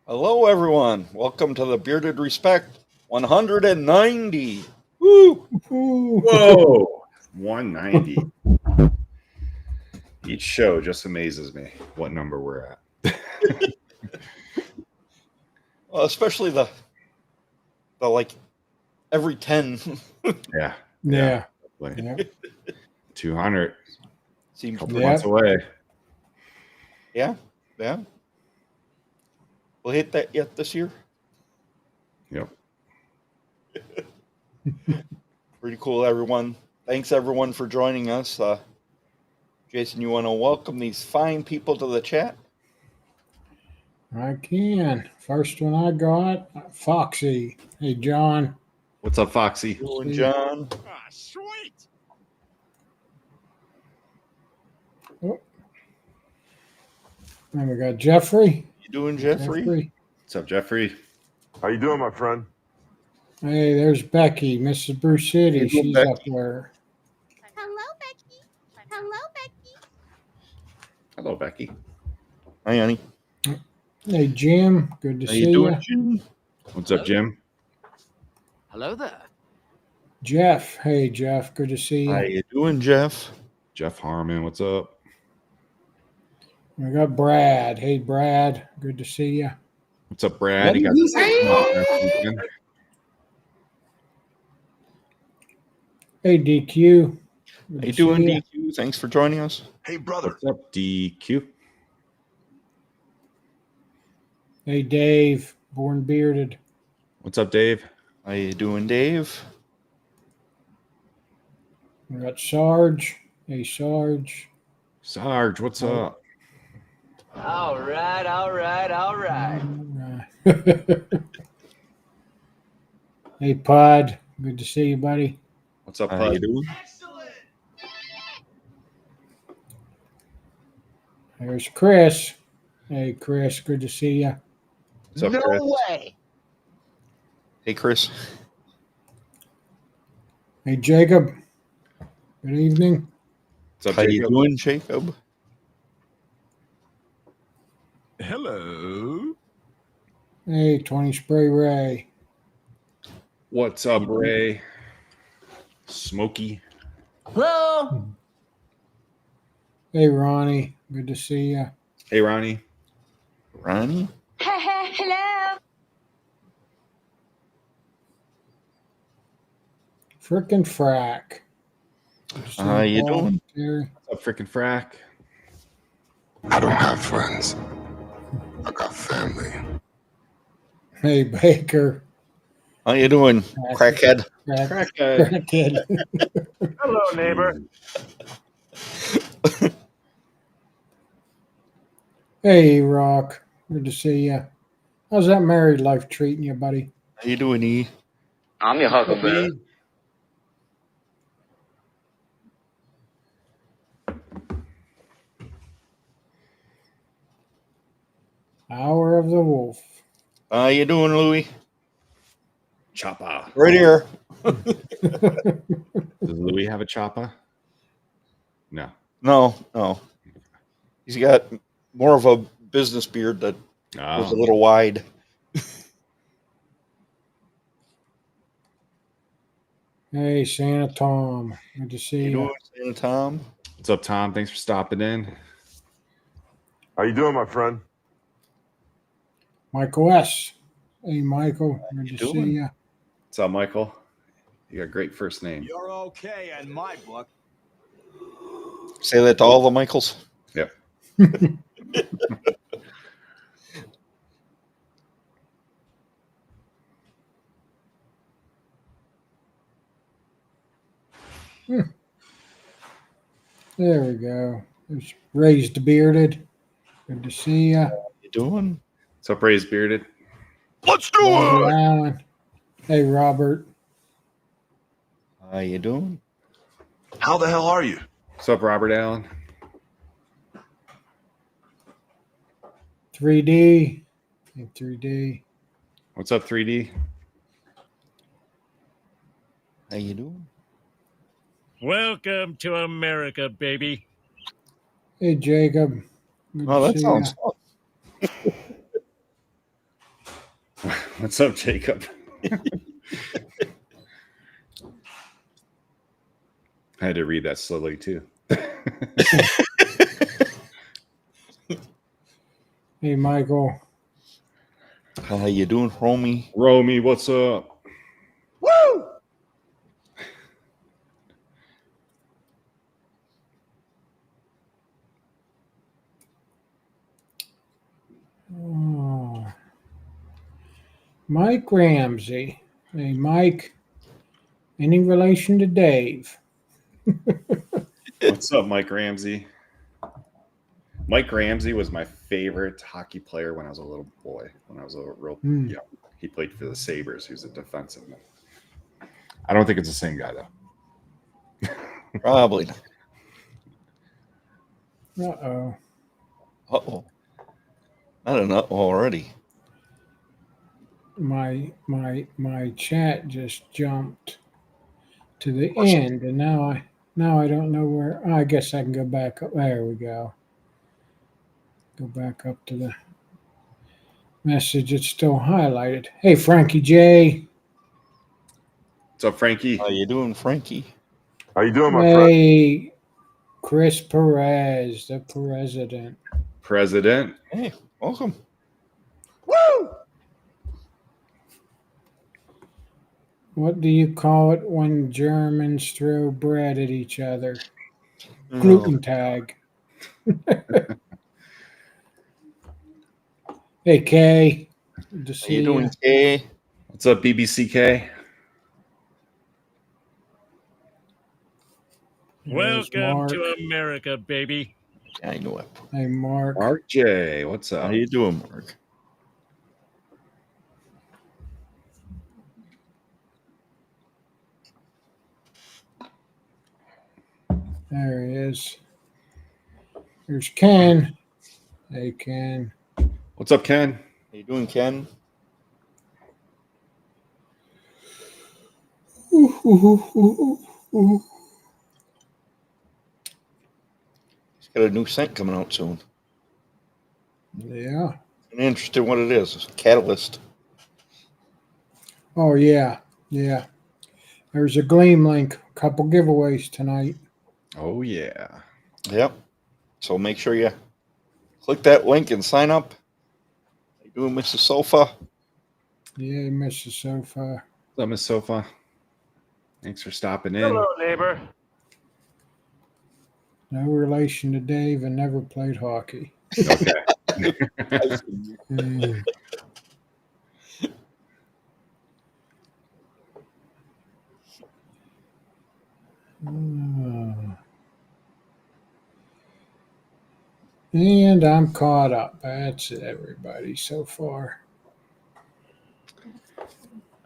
Hello, everyone. Welcome to the Bearded Respect 190. Woo! Whoa, 190. Each show just amazes me what number we're at. Well, especially the like every 10 Yeah. Yeah. Definitely. 200. seems Couple pretty. months away. Yeah. We'll hit that yet this year. Yep. Pretty cool, everyone. Thanks, everyone, for joining us. Jason, you want to welcome these fine people to the chat? I can. First one I got, Foxy. Hey, John. What's up, Foxy? You and John. Ah, sweet. And we got Jeffrey. You doing, Jeffrey? What's up, Jeffrey? How you doing, my friend? Hey, there's Becky, Mrs. Bruce City. Hey, She's Becky. up there. Hello, Becky. Hello, Becky. Hello, Becky. Hi, honey. Hey, Jim. Good to How see you doing, you. Jim? What's up, Jim? Hello there. Jeff. Hey, Jeff. Good to see you. How you doing, Jeff? Jeff Harmon, what's up? We got Brad. Hey, Brad. Good to see you. What's up, Brad? You got Hey, DQ. Good How to you see doing, ya. DQ? Thanks for joining us. Hey, brother. What's up, DQ? Hey, Dave. Born Bearded. What's up, Dave? How you doing, Dave? We got Sarge. Hey, Sarge. Sarge, what's up? All right. Hey, Pod. Good to see you, buddy. What's up, How you Bud? doing? There's Chris. Hey, Chris. Good to see you. What's up, No Chris? way. Hey, Chris. Hey, Jacob. Good evening. What's up, How you Jacob? doing, Jacob? Hello. Hey, 20 Spray Ray. What's up, Ray? Smokey. Hello. Hey, Ronnie. Good to see you. Hey, Ronnie. Ronnie? Hello. Frickin' Frack. How you doing? Terry. What's up, frickin' Frack? I don't have friends. I got family. Hey, Baker. How you doing, crackhead? Crackhead. Hello, neighbor. Hey, Rock. Good to see you. How's that married life treating you, buddy? How you doing, E? I'm your huckleberry. Hour of the Wolf. How you doing, Louie? Choppa. Right here. Does Louis have a choppa? No. No. He's got more of a business beard that was a little wide. Hey, Santa Tom. Good to How see you you. doing, Santa Tom? What's up, Tom? Thanks for stopping in. How you doing, my friend? Michael S. Hey, Michael. Good you to see doing? you. What's up, Michael? You got a great first name. You're okay in my book. Say that to all the Michaels. Yep. There we go. There's Raised Bearded. Good to see you. How you doing? What's up, Raised Bearded? Let's do Robert Allen. Hey, Robert. How you doing? How the hell are you? What's up, Robert Allen? 3D. Hey, 3D. What's up, 3D? How you doing? Welcome to America, baby. Hey, Jacob. Good Oh, to that see sounds ya. fun. What's up, Jacob? I had to read that slowly too. Hey, Michael. How you doing, Romy? Romy, what's up? Woo! Oh. Mike Ramsey. Hey, Mike. Any relation to Dave? What's up, Mike Ramsey? Mike Ramsey was my favorite hockey player when I was a little boy. When I was a real young, he played for the Sabres. He was a defenseman. I don't think it's the same guy though. Probably not. Uh-oh. Uh-oh. I don't know already. My chat just jumped to the end, and now I don't know where. I guess I can go back up. There we go. Go back up to the message. It's still highlighted. Hey, Frankie J. What's up, Frankie? How you doing, Frankie? How you doing, my friend? Hey, Chris Perez, the president. President. Hey, welcome. Woo! What do you call it when Germans throw bread at each other? Gluten tag. Hey, Kay. Good to How see you doing, you. Kay? What's up, BBCK? There's Welcome Mark. to America, baby. I know it. Hey, Mark. Mark J. What's How up? you doing, Mark? There he is. There's Ken. Hey, Ken. What's up, Ken? How you doing, Ken? He's got a new scent coming out soon. Yeah. I'm interested in what it is. It's a catalyst. Oh, yeah. Yeah. There's a Gleam link. A couple giveaways tonight. Oh yeah. Yep. So make sure you click that link and sign up. How you doing, Mr. Sofa? Yeah, Mr. Sofa. What's up, Miss Sofa? Thanks for stopping in. Hello, neighbor. No relation to Dave and never played hockey. Okay. Mm. And I'm caught up. That's it, everybody, so far.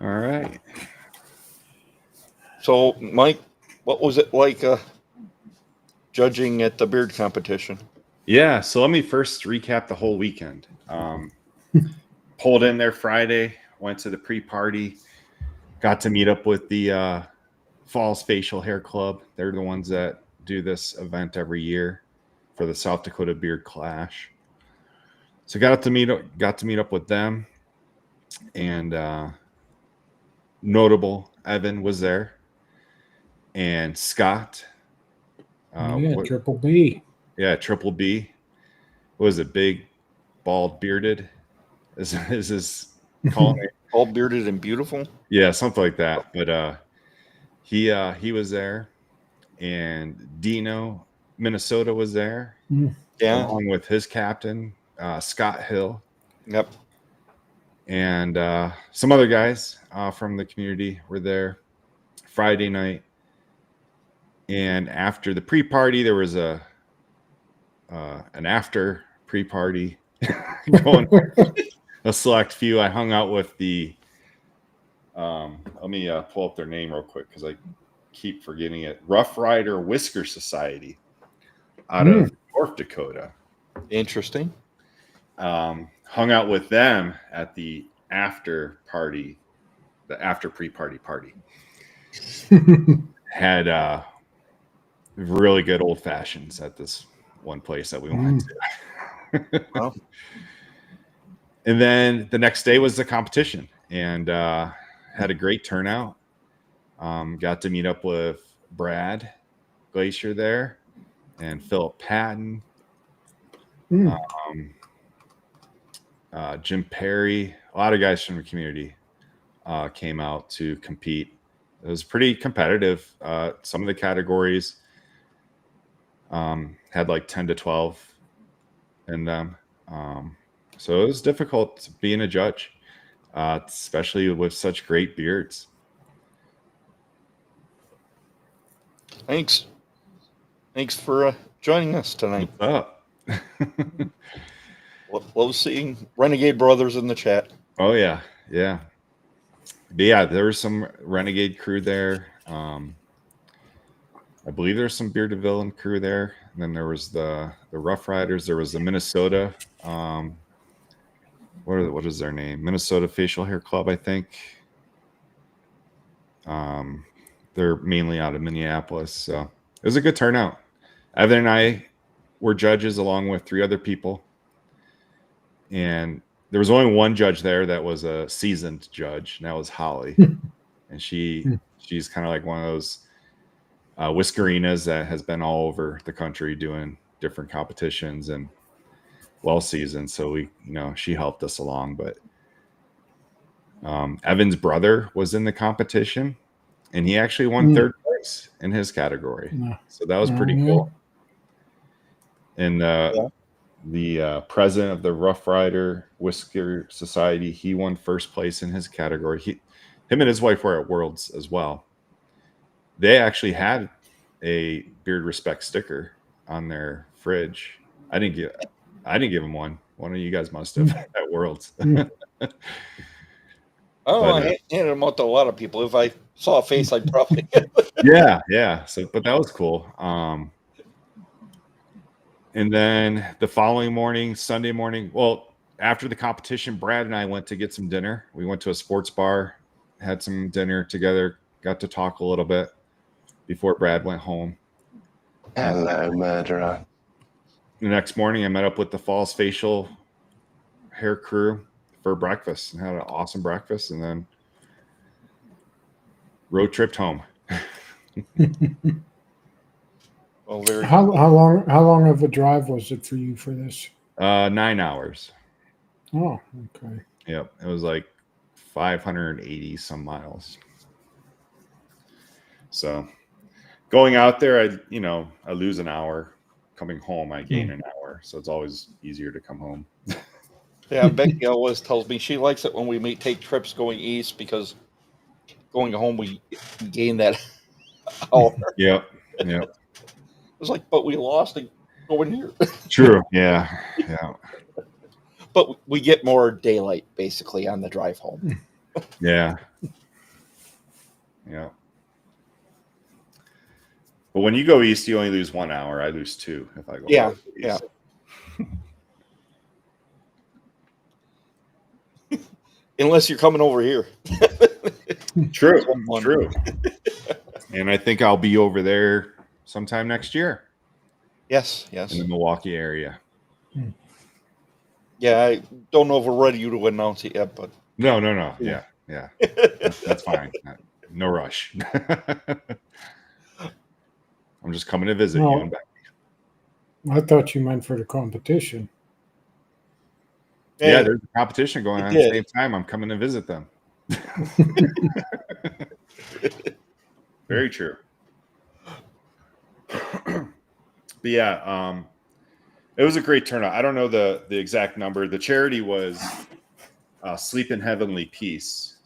All right. So, Mike, what was it like judging at the beard competition? Yeah, so let me first recap the whole weekend. Pulled in there Friday, went to the pre-party, got to meet up with the Falls Facial Hair Club. They're the ones that do this event every year for the South Dakota Beard Clash. So got to meet up with them, and notable Evan was there, and Scott. Triple B. Yeah, Triple B. Was it big, bald, bearded? Is his call name? All bearded and beautiful? Yeah, something like that. But he was there, and Dino, Minnesota was there, Yeah. along with his captain, Scott Hill. Yep. And some other guys from the community were there Friday night. And after the pre-party, there was an after pre-party going on. A select few. I hung out with the let me pull up their name real quick because I keep forgetting it. Rough Rider Whisker Society out of North Dakota. Interesting. Hung out with them at the after party, the after pre-party party. Had really good old fashions at this one place that we went to. Well, And then the next day was the competition, and had a great turnout. Got to meet up with Brad Glacier there and Philip Patton, Jim Perry. A lot of guys from the community came out to compete. It was pretty competitive. Some of the categories had like 10 to 12 in them. So it was difficult being a judge, especially with such great beards. Thanks for joining us tonight. What's up? Love seeing Renegade Brothers in the chat. Oh yeah. But yeah, there was some Renegade crew there. I believe there's some Bearded Villain crew there. And then there was the Rough Riders. There was the Minnesota. What is their name? Minnesota Facial Hair Club, I think. They're mainly out of Minneapolis. So it was a good turnout. Evan and I were judges along with 3 other people. And there was only one judge there that was a seasoned judge, and that was Holly. And she's kind of like one of those whiskerinas that has been all over the country doing different competitions and well seasoned. So she helped us along. But Evan's brother was in the competition, and he actually won 3rd place in his category. So that was pretty cool. And the president of the Rough Rider Whisker Society, he won 1st place in his category. Him and his wife were at Worlds as well. They actually had a Beard Respect sticker on their fridge. I didn't give them one. One of you guys must have at Worlds. I handed them out to a lot of people. If I saw a face, I'd probably. Yeah. So, but that was cool. And then the following morning, Sunday morning, well, after the competition, Brad and I went to get some dinner. We went to a sports bar, had some dinner together, got to talk a little bit before Brad went home. Hello, murderer. The next morning, I met up with the Falls Facial Hair crew for breakfast and had an awesome breakfast, and then road tripped home. Well, How long of a drive was it for you for this? 9 hours. Oh, okay. Yep, it was like 580 some miles. So going out there, I lose an hour. Coming home, I gain an hour. So it's always easier to come home. Yeah, Becky always tells me she likes it when we take trips going east, because going home we gain that hour. Yep. It's like, but we lost it going here. True. Yeah. But we get more daylight basically on the drive home. Yeah. But when you go east, you only lose 1 hour. I lose 2 if I go east. Unless you're coming over here. True. And I think I'll be over there sometime next year. Yes. In the Milwaukee area. Yeah, I don't know if we're ready to announce it yet, but No. Yeah. That's fine. No rush. I'm just coming to visit you and Becky. I thought you meant for the competition. Yeah, there's a competition going on at the same time. I'm coming to visit them. Very true. But yeah, it was a great turnout. I don't know the exact number. The charity was Sleep in Heavenly Peace,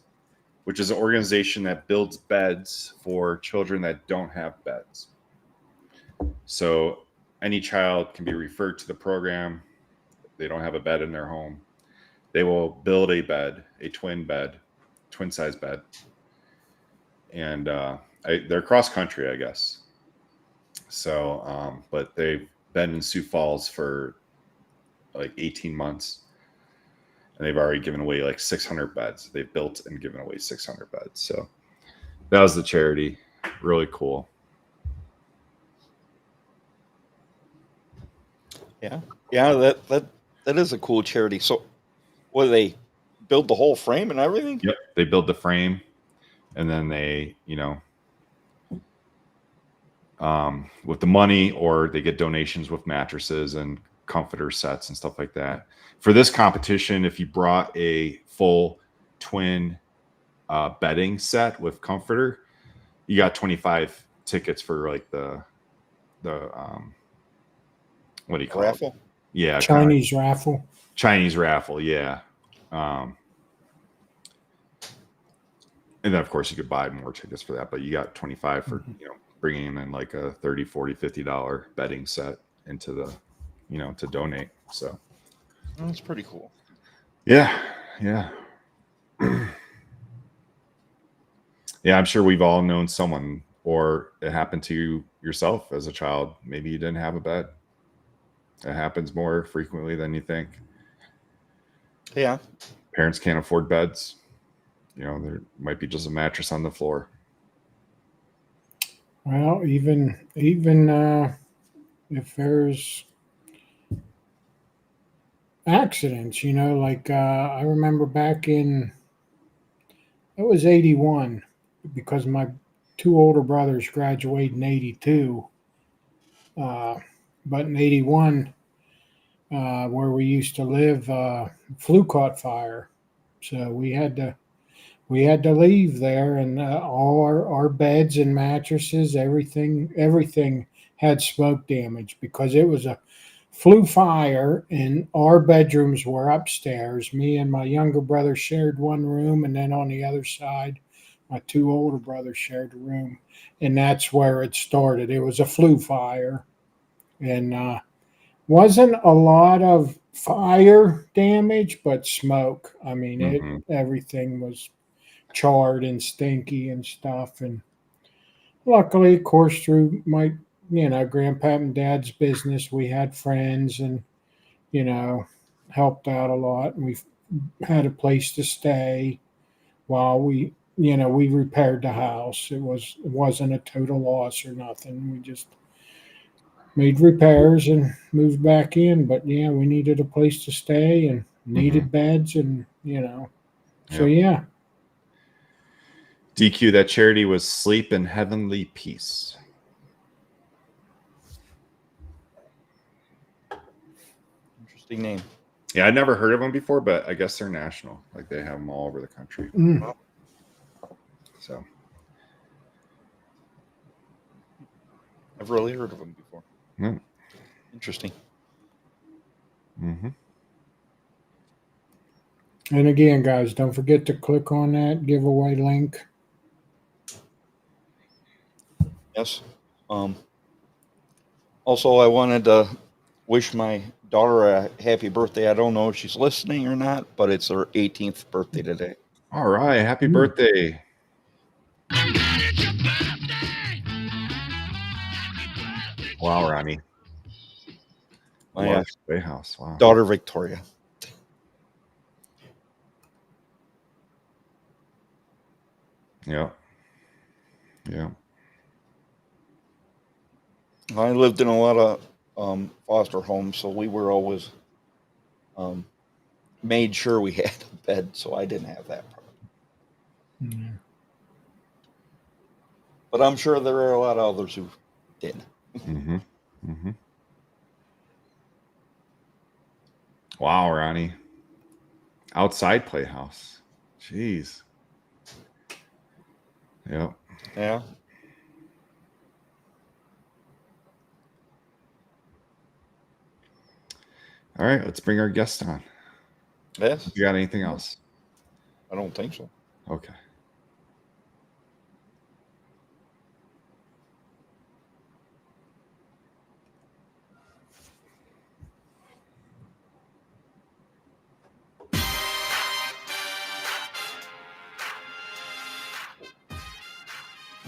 which is an organization that builds beds for children that don't have beds. So any child can be referred to the program. They don't have a bed in their home. They will build a bed, a twin size bed. And they're cross country, I guess. So, but they've been in Sioux Falls for like 18 months. And they've already given away like 600 beds. They've built and given away 600 beds. So that was the charity. Really cool. yeah, that is a cool charity. So, what do they build the whole frame and everything? Yep. They build the frame, and then they, with the money, or they get donations with mattresses and comforter sets and stuff like that. For this competition, if you brought a full twin bedding set with comforter, you got 25 tickets for like the what do you call Raffle? it? Yeah, Chinese raffle. Chinese raffle, yeah. And then of course you could buy more tickets for that, but you got 25 for bringing in like a $30, $40, $50 bedding set into the to donate. So That's pretty cool. yeah. Yeah, I'm sure we've all known someone, or it happened to you yourself as a child. Maybe you didn't have a bed. It happens more frequently than you think. Yeah. Parents can't afford beds. There might be just a mattress on the floor. Well, even if there's accidents, like I remember back in, it was 81, because my two older brothers graduated in 82. But in 81, where we used to live, flu caught fire. So we had to leave there, and all our beds and mattresses, everything had smoke damage, because it was a flu fire, and our bedrooms were upstairs. Me and my younger brother shared one room, and then on the other side, my two older brothers shared a room, and that's where it started. It was a flu fire, and wasn't a lot of fire damage, but smoke. I mean, everything was charred and stinky and stuff. And luckily, of course, through my, grandpa and dad's business, we had friends and, helped out a lot. And we had a place to stay while we repaired the house. It wasn't a total loss or nothing. We just made repairs and moved back in. But yeah, we needed a place to stay and needed beds, and so yeah. DQ, that charity was Sleep in Heavenly Peace. Interesting name. Yeah, I'd never heard of them before, but I guess they're national. Like, they have them all over the country. So I've really heard of them before. Mm. Interesting. Mm-hmm. And again, guys, don't forget to click on that giveaway link. Yes. Also, I wanted to wish my daughter a happy birthday. I don't know if she's listening or not, but it's her 18th birthday today. All right. Happy birthday. Wow, Ronnie. My Playhouse. Wow. daughter, Victoria. Yeah. Yeah. I lived in a lot of foster homes, so we were always made sure we had a bed, so I didn't have that problem. Yeah. But I'm sure there are a lot of others who did. Mm-hmm. Mm-hmm. Wow, Ronnie. Outside playhouse. Jeez. Yep. Yeah. All right, let's bring our guest on. Yes. You got anything else? I don't think so. Okay.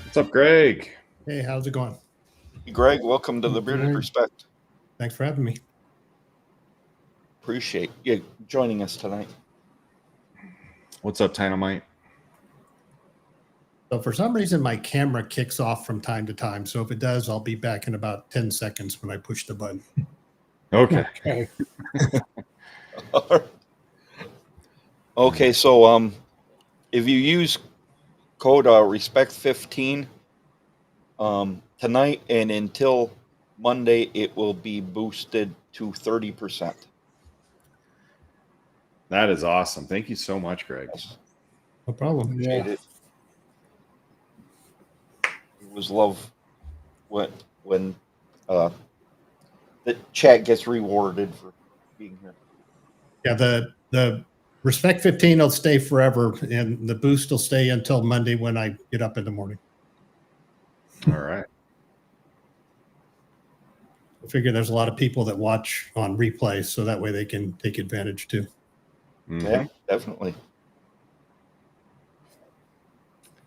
What's up, Greg? Hey, how's it going? Greg, welcome to the Bearded Respect. Thanks for having me. Appreciate you joining us tonight. What's up, Dynamite? So for some reason, my camera kicks off from time to time. So if it does, I'll be back in about 10 seconds when I push the button. Okay. Okay. Okay, so if you use code respect15 tonight and until Monday, it will be boosted to 30%. That is awesome. Thank you so much, Greg. No problem. Yeah. It was love when the chat gets rewarded for being here. Yeah, the Respect 15 will stay forever, and the boost will stay until Monday when I get up in the morning. All right. I figure there's a lot of people that watch on replay, so that way they can take advantage too. Mhm. Yeah, definitely.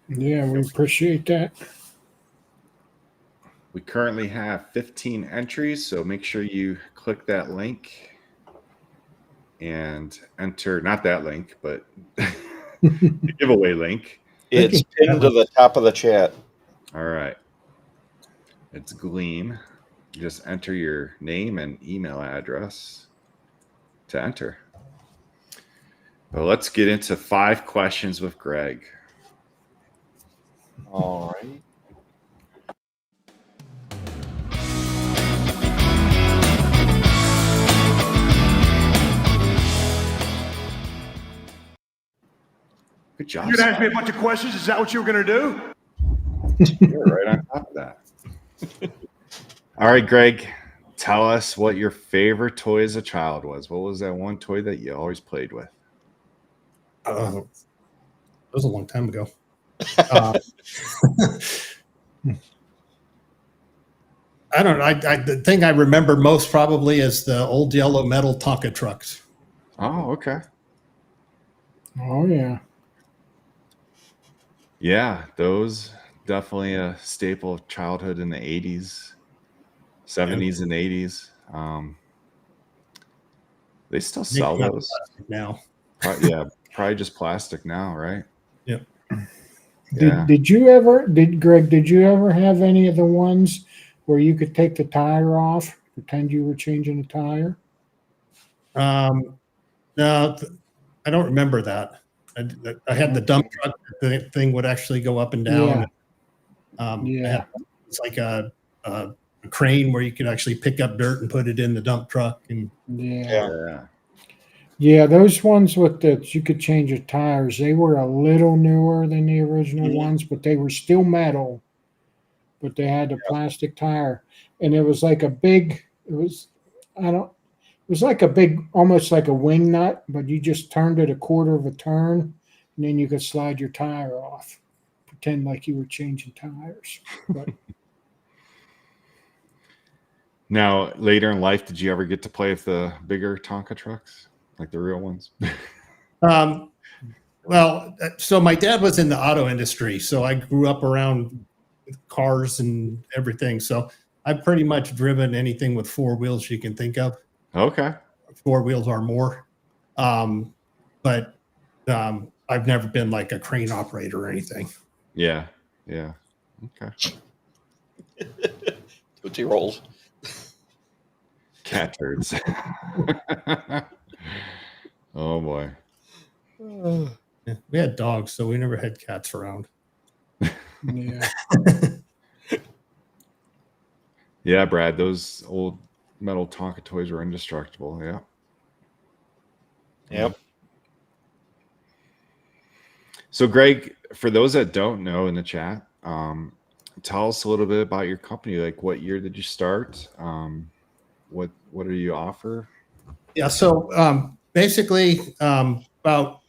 Yeah, we appreciate that. We currently have 15 entries, so make sure you click that link and enter, not that link, but the giveaway link. It's pinned to the top of the chat. All right. It's Gleam. Just enter your name and email address to enter. Well, let's get into 5 questions with Greg. All right. Good job. You're gonna ask me a bunch of questions. Is that what you were gonna do? You're right on top of that. All right, Greg, tell us what your favorite toy as a child was. What was that one toy that you always played with? That was a long time ago. I don't know. The thing I remember most probably is the old yellow metal Tonka trucks. Oh, okay. Oh yeah. Yeah, those definitely a staple of childhood in the 80s, 70s, and 80s. They still sell those now. Probably just plastic now, right? Yep. Yeah. Greg, did you ever have any of the ones where you could take the tire off, pretend you were changing a tire? No, I don't remember that. I had the dump truck. The thing would actually go up and down. Yeah. It's like a crane where you could actually pick up dirt and put it in the dump truck. And Yeah, those ones with that you could change the tires, they were a little newer than the original ones, but they were still metal. But they had a plastic tire. And it was like like a big, almost like a wing nut, but you just turned it a quarter of a turn, and then you could slide your tire off. Pretend like you were changing tires. But Now, later in life, did you ever get to play with the bigger Tonka trucks, like the real ones? Well, so my dad was in the auto industry, so I grew up around cars and everything. So I've pretty much driven anything with 4 wheels you can think of. Okay. 4 wheels or more. But I've never been like a crane operator or anything. Yeah. Okay. Tootsie Rolls. Cat turds. Oh boy. Yeah, we had dogs, so we never had cats around. yeah. Yeah, Brad, those old metal Tonka toys were indestructible. Yeah. Yep. So, Greg, for those that don't know in the chat, tell us a little bit about your company. Like, what year did you start? What do you offer? Yeah, so basically, about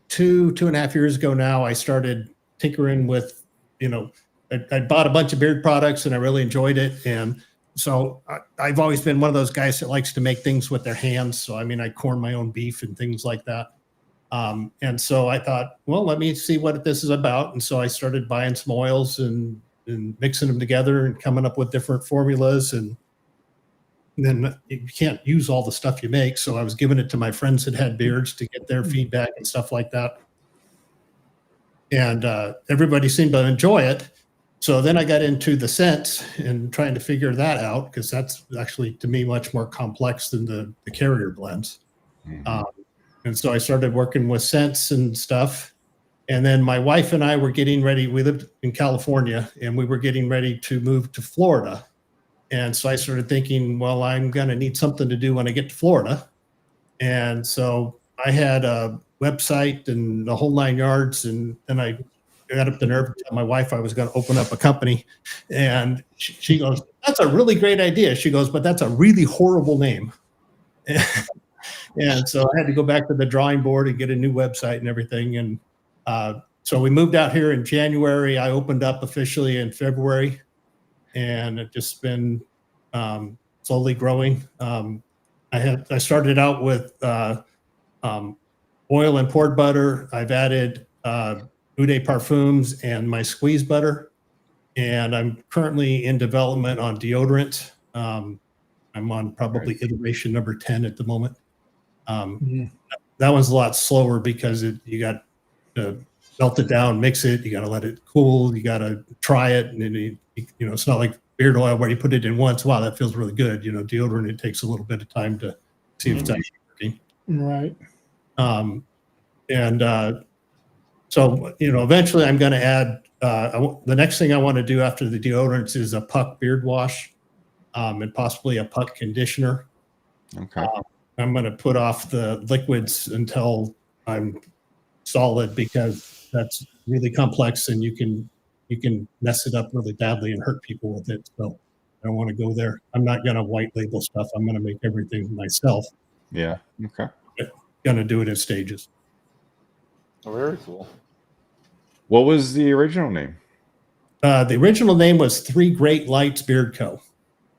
2.5 years ago now, I started tinkering with, I bought a bunch of beard products and I really enjoyed it. And so I've always been one of those guys that likes to make things with their hands. So, I corn my own beef and things like that. And so I thought, well, let me see what this is about. And so I started buying some oils and mixing them together and coming up with different formulas. And then you can't use all the stuff you make. So I was giving it to my friends that had beards to get their feedback and stuff like that. And everybody seemed to enjoy it. So then I got into the scents and trying to figure that out, because that's actually, to me, much more complex than the carrier blends. And so I started working with scents and stuff. And then my wife and I were getting ready. We lived in California, and we were getting ready to move to Florida. And so I started thinking, well, I'm going to need something to do when I get to Florida. And so I had a website and the whole 9 yards. And then I got up the nerve to tell my wife I was going to open up a company. And she goes, that's a really great idea. She goes, but that's a really horrible name. And so I had to go back to the drawing board and get a new website and everything. And so we moved out here in January. I opened up officially in February, and it just been slowly growing. I started out with oil and poured butter. I've added Eau de Parfums and my squeeze butter, and I'm currently in development on deodorant. I'm on probably iteration number 10 at the moment. That one's a lot slower because you got to melt it down, mix it. You got to let it cool. You got to try it, and then it's not like beard oil where you put it in once. Wow, that feels really good. Deodorant, it takes a little bit of time to see if it's actually working. Right. So eventually I'm going to add. The next thing I want to do after the deodorants is a puck beard wash, and possibly a puck conditioner. Okay. I'm going to put off the liquids until I'm solid, because that's really complex and you can mess it up really badly and hurt people with it. So I don't want to go there. I'm not going to white label stuff. I'm going to make everything myself. Yeah. Okay. Going to do it in stages. Oh, very cool. What was the original name? The original name was Three Great Lights Beard Co.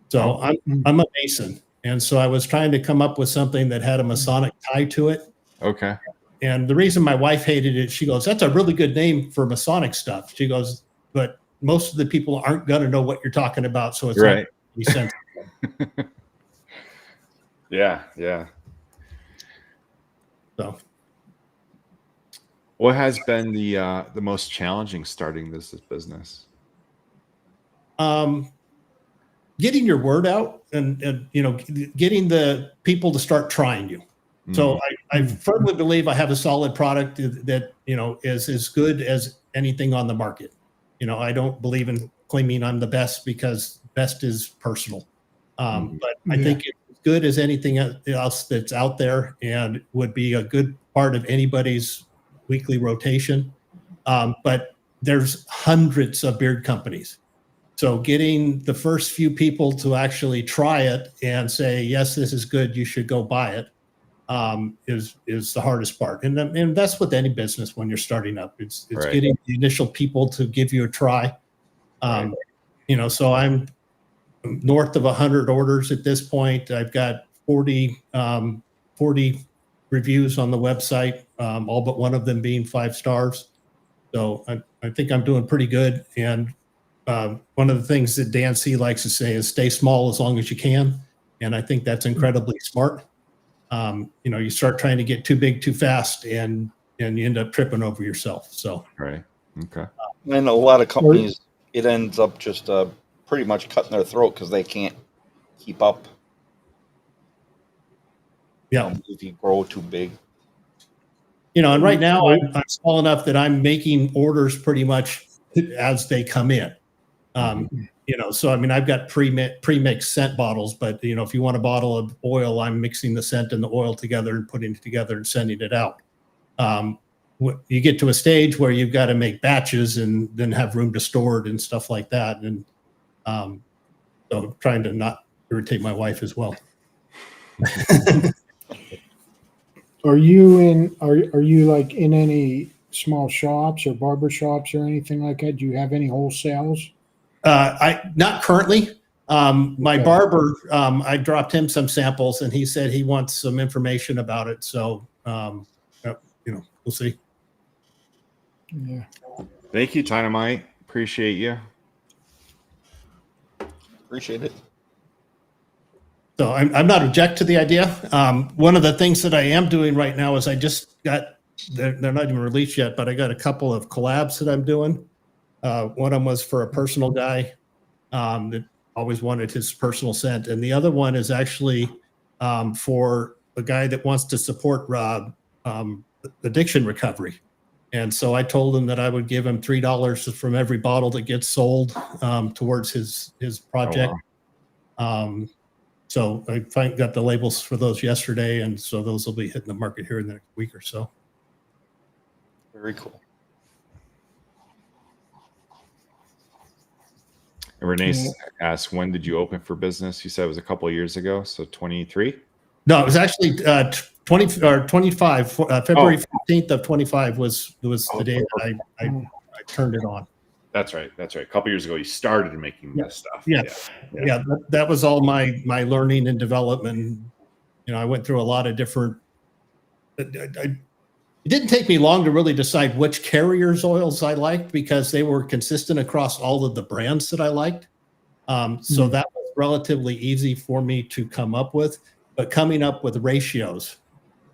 So I'm a Mason. And so I was trying to come up with something that had a Masonic tie to it. Okay. And the reason my wife hated it, she goes, that's a really good name for Masonic stuff. She goes, but most of the people aren't going to know what you're talking about. So it's right. Not Yeah. Yeah. So what has been the most challenging starting this business? Getting your word out and getting the people to start trying you. So I firmly believe I have a solid product that is as good as anything on the market. I don't believe in claiming I'm the best, because best is personal. But I think it's as good as anything else that's out there, and would be a good part of anybody's weekly rotation. But there's hundreds of beard companies. So getting the first few people to actually try it and say, yes, this is good, you should go buy it, is the hardest part. And that's with any business when you're starting up. It's right. Getting the initial people to give you a try. So I'm north of 100 orders at this point. I've got 40 reviews on the website, all but one of them being 5 stars. So I think I'm doing pretty good. And one of the things that Dan C likes to say is stay small as long as you can. And I think that's incredibly smart. You start trying to get too big too fast, and you end up tripping over yourself. So right. Okay. And a lot of companies, it ends up just pretty much cutting their throat because they can't keep up. Yeah. If you grow too big. And right now I'm small enough that I'm making orders pretty much as they come in. So I've got pre-mixed scent bottles, but if you want a bottle of oil, I'm mixing the scent and the oil together and putting it together and sending it out. You get to a stage where you've got to make batches and then have room to store it and stuff like that. And so I'm trying to not irritate my wife as well. Are you like in any small shops or barber shops or anything like that? Do you have any wholesales? Not currently. My barber, I dropped him some samples, and he said he wants some information about it. So, we'll see. Yeah. Thank you, Dynamite. Appreciate you. Appreciate it. So I'm not object to the idea. One of the things that I am doing right now is I just got, they're not even released yet, but I got a couple of collabs that I'm doing. One of them was for a personal guy that always wanted his personal scent. And the other one is actually for a guy that wants to support addiction recovery. And so I told him that I would give him $3 from every bottle that gets sold towards his project. Oh, wow. So I finally got the labels for those yesterday, and so those will be hitting the market here in the next week or so. Very cool. And Renee asked, when did you open for business? You said it was a couple of years ago, so 23? No, it was actually 20 or 25. February 15th of 25 was the day that I turned it on. That's right. That's right. A couple of years ago, you started making this stuff. Yeah. That was all my learning and development. You know, I went through a lot of different. It didn't take me long to really decide which carriers oils I liked because they were consistent across all of the brands that I liked. So that was relatively easy for me to come up with. But coming up with ratios,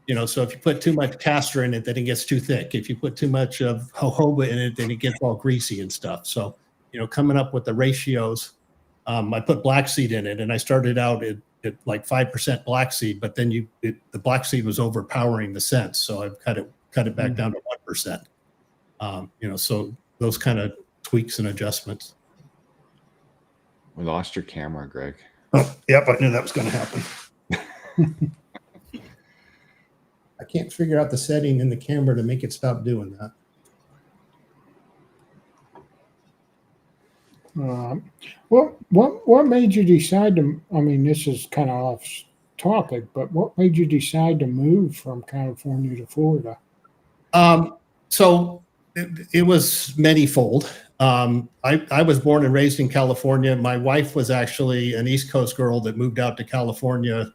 you know, so if you put too much castor in it, then it gets too thick. If you put too much of jojoba in it, then it gets all greasy and stuff. So, you know, coming up with the ratios, I put black seed in it, and I started out at like 5% black seed, but then the black seed was overpowering the scent, so I've cut it back down to 1%. You know, so those kind of tweaks and adjustments. We lost your camera, Greg. Oh, yep, I knew that was going to happen. I can't figure out the setting in the camera to make it stop doing that. What made you decide to? I mean, this is kind of off topic, but what made you decide to move from California to Florida? So it was manyfold. I was born and raised in California. My wife was actually an East Coast girl that moved out to California,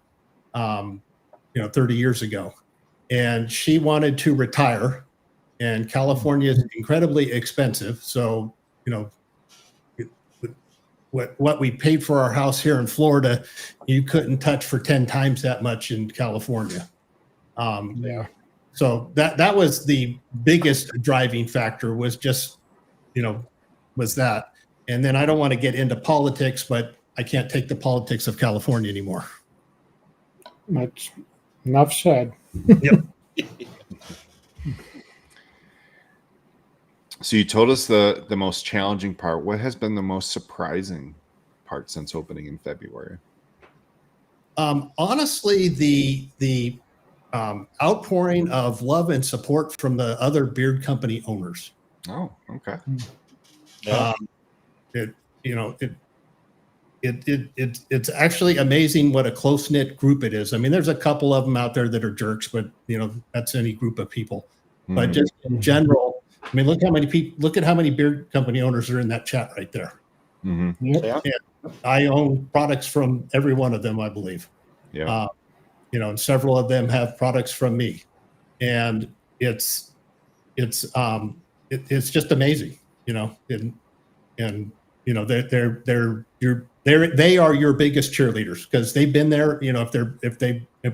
30 years ago. And she wanted to retire, and California is incredibly expensive. So, you know, what we paid for our house here in Florida, you couldn't touch for 10 times that much in California. So that was the biggest driving factor, was just, was that. And then I don't want to get into politics, but I can't take the politics of California anymore. That's enough said. Yep. So you told us the most challenging part. What has been the most surprising part since opening in February? Honestly, the outpouring of love and support from the other beard company owners. Oh, okay. It's actually amazing what a close-knit group it is. I mean, there's a couple of them out there that are jerks, but that's any group of people. Mm-hmm. But just in general, I mean, look at how many beard company owners are in that chat right there. Mm-hmm. Yep. And I own products from every one of them, I believe. Yeah. And several of them have products from me, and it's just amazing, they are your biggest cheerleaders because they've been there. If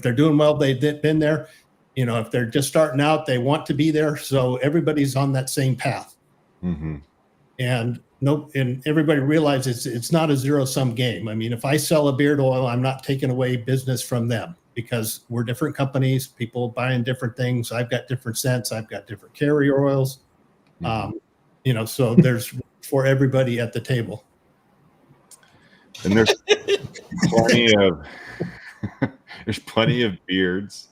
they're doing well, they've been there. If they're just starting out, they want to be there. So everybody's on that same path. Mm-hmm. And everybody realizes it's not a zero-sum game. I mean, if I sell a beard oil, I'm not taking away business from them because we're different companies, people buying different things. I've got different scents. I've got different carrier oils. Mm-hmm. So there's for everybody at the table. And there's plenty of beards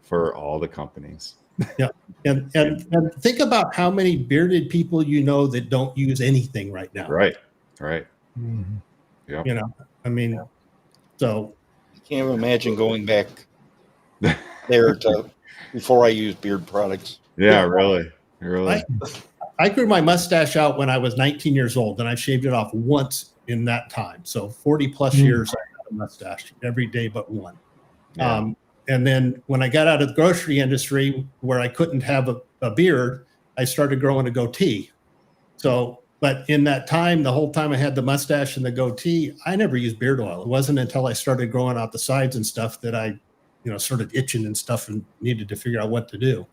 for all the companies. Yeah. And think about how many bearded people that don't use anything right now. Right. Mm-hmm. Yeah. I mean, so I can't even imagine going back there to before I used beard products. Yeah, really. I grew my mustache out when I was 19 years old, and I shaved it off once in that time. So 40 plus years I had a mustache every day but one. Yeah. And then when I got out of the grocery industry where I couldn't have a beard, I started growing a goatee. So, but in that time, the whole time I had the mustache and the goatee, I never used beard oil. It wasn't until I started growing out the sides and stuff that I, started itching and stuff and needed to figure out what to do.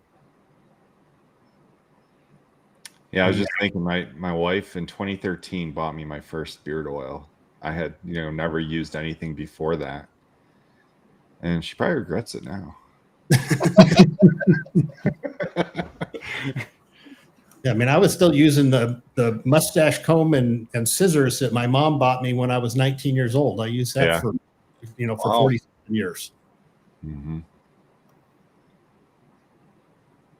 Yeah, I was just thinking my wife in 2013 bought me my first beard oil. I had, never used anything before that. And she probably regrets it now. Yeah, I mean, I was still using the mustache comb and scissors that my mom bought me when I was 19 years old. I used that for for Wow. 47 years. Mm-hmm.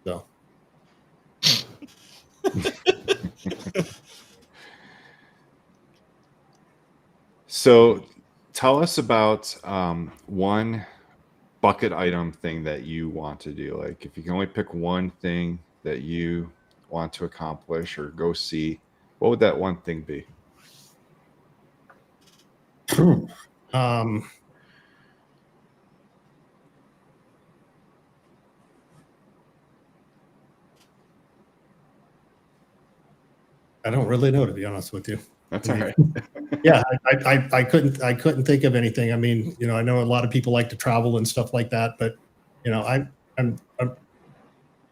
So So tell us about one bucket item thing that you want to do. Like if you can only pick one thing that you want to accomplish or go see, what would that one thing be? I don't really know, to be honest with you. That's all right. Yeah, I couldn't think of anything. I mean, I know a lot of people like to travel and stuff like that, but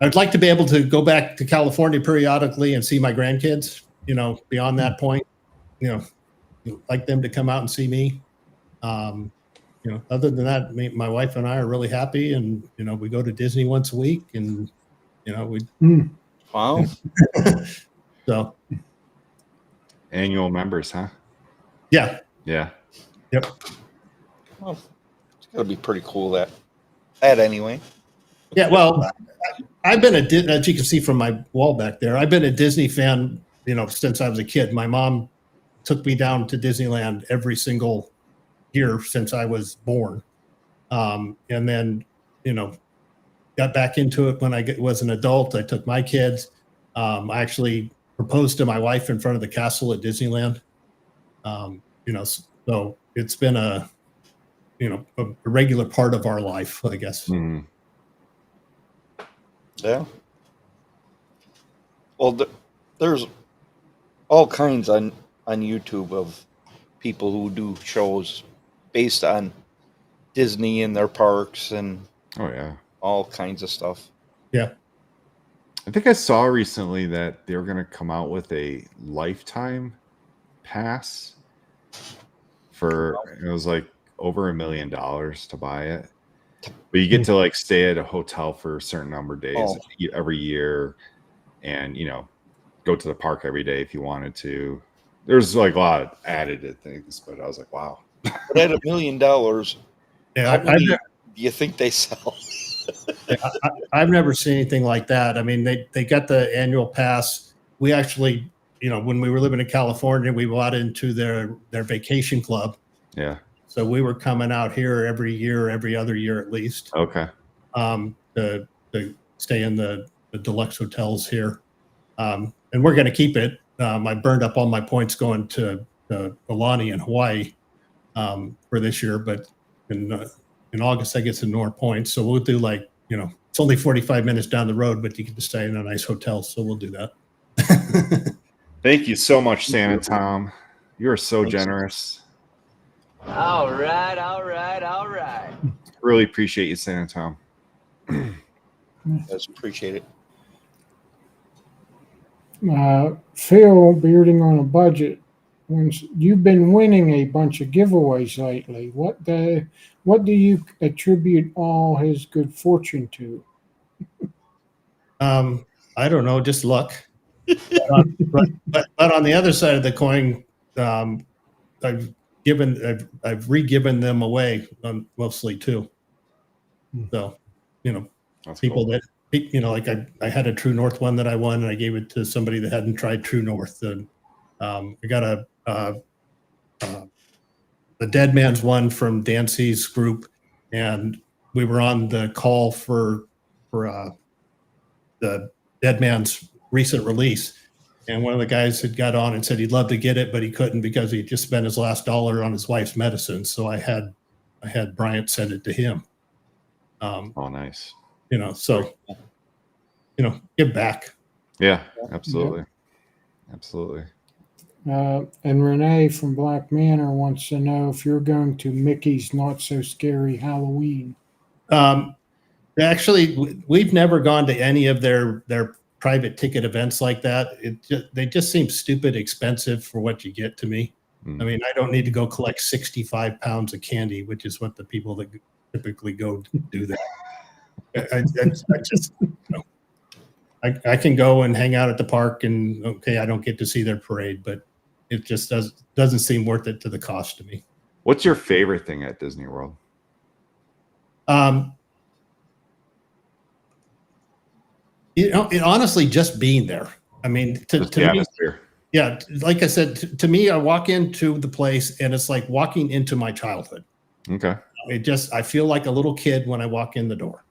I'd like to be able to go back to California periodically and see my grandkids. Beyond that point, like them to come out and see me. Other than that, my wife and I are really happy, and we go to Disney once a week, and we. Wow. So. Annual members, huh? Yeah. Yeah. Yep. Well, it's got to be pretty cool that anyway. Yeah. Well, I've been as you can see from my wall back there, I've been a Disney fan, since I was a kid. My mom took me down to Disneyland every single year since I was born. And then, got back into it when I was an adult. I took my kids. I actually proposed to my wife in front of the castle at Disneyland. So it's been a regular part of our life, I guess. Mm-hmm. Yeah. Well, there's all kinds on YouTube of people who do shows based on Disney and their parks and all kinds of stuff. Yeah. I think I saw recently that they were going to come out with a lifetime pass for, it was like over $1 million to buy it. But you get to like stay at a hotel for a certain number of days every year and, go to the park every day if you wanted to. There's like a lot of added things, but I was like, wow. But at $1 million, yeah, how many do you think they sell? I've never seen anything like that. I mean, they got the annual pass. We actually, when we were living in California, we bought into their vacation club. Yeah. So we were coming out here every year, every other year at least. Okay. To stay in the deluxe hotels here. And we're going to keep it. I burned up all my points going to Aulani in Hawaii for this year, but in August, I get some more points. So we'll do it's only 45 minutes down the road, but you get to stay in a nice hotel. So we'll do that. Thank you so much, Sam and Tom. You are so generous. All right. Really appreciate you, Sam and Tom. Yes, appreciate it. Phil, bearding on a budget. You've been winning a bunch of giveaways lately. What do you attribute all his good fortune to? I don't know, just luck. but on the other side of the coin, I've re-given them away mostly too. So, That's people cool. that like I had a True North one that I won, and I gave it to somebody that hadn't tried True North, and I got the Dead Man's one from Dancy's group, and we were on the call for the Dead Man's recent release, and one of the guys had got on and said he'd love to get it, but he couldn't because he just spent his last dollar on his wife's medicine. So I had Bryant send it to him. Oh, nice. So give back. Yeah, absolutely. Absolutely. And Renee from Black Manor wants to know if you're going to Mickey's Not So Scary Halloween. Actually, we've never gone to any of their private ticket events like that. They just seem stupid expensive for what you get to me. I mean, I don't need to go collect 65 pounds of candy, which is what the people that typically go do that. I just, I can go and hang out at the park, and okay, I don't get to see their parade, but it just doesn't seem worth it to the cost to me. What's your favorite thing at Disney World? Honestly, just being there. I mean, to me, atmosphere. Yeah, like I said, to me, I walk into the place and it's like walking into my childhood. Okay. I feel like a little kid when I walk in the door.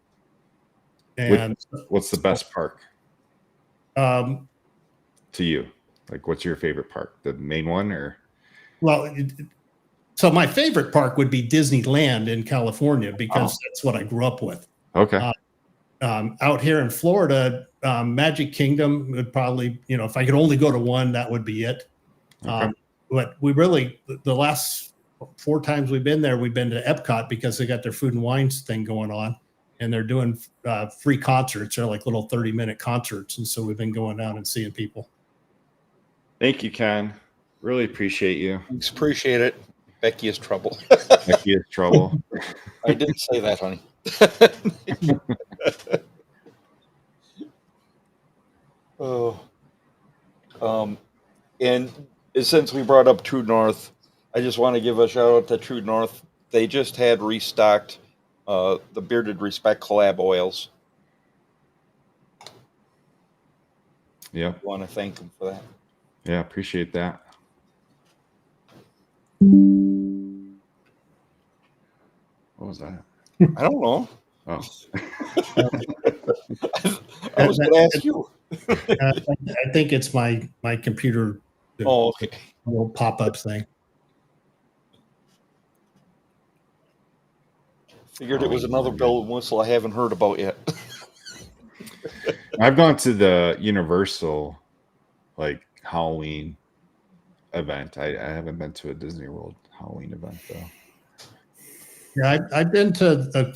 And what's the best park? To you, like, what's your favorite park? The main one, or? Well, so my favorite park would be Disneyland in California because that's what I grew up with. Okay. Out here in Florida, Magic Kingdom would probably, if I could only go to one, that would be it. Okay. But we really, the last 4 times we've been there, we've been to Epcot because they got their food and wines thing going on, and they're doing free concerts. They're like little 30-minute concerts, and so we've been going down and seeing people. Thank you, Ken. Really appreciate you. Thanks, appreciate it. Becky is trouble. Becky is trouble. I didn't say that, honey. And since we brought up True North, I just want to give a shout out to True North. They just had restocked the Bearded Respect collab oils. Yeah. I want to thank them for that. Yeah, appreciate that. What was that? I don't know. Oh. I was going to ask you. I think it's my computer. Oh, okay. Little pop-up thing. Figured it was another bell and whistle I haven't heard about yet. I've gone to the Universal, like, Halloween event. I haven't been to a Disney World Halloween event though. Yeah, I've been to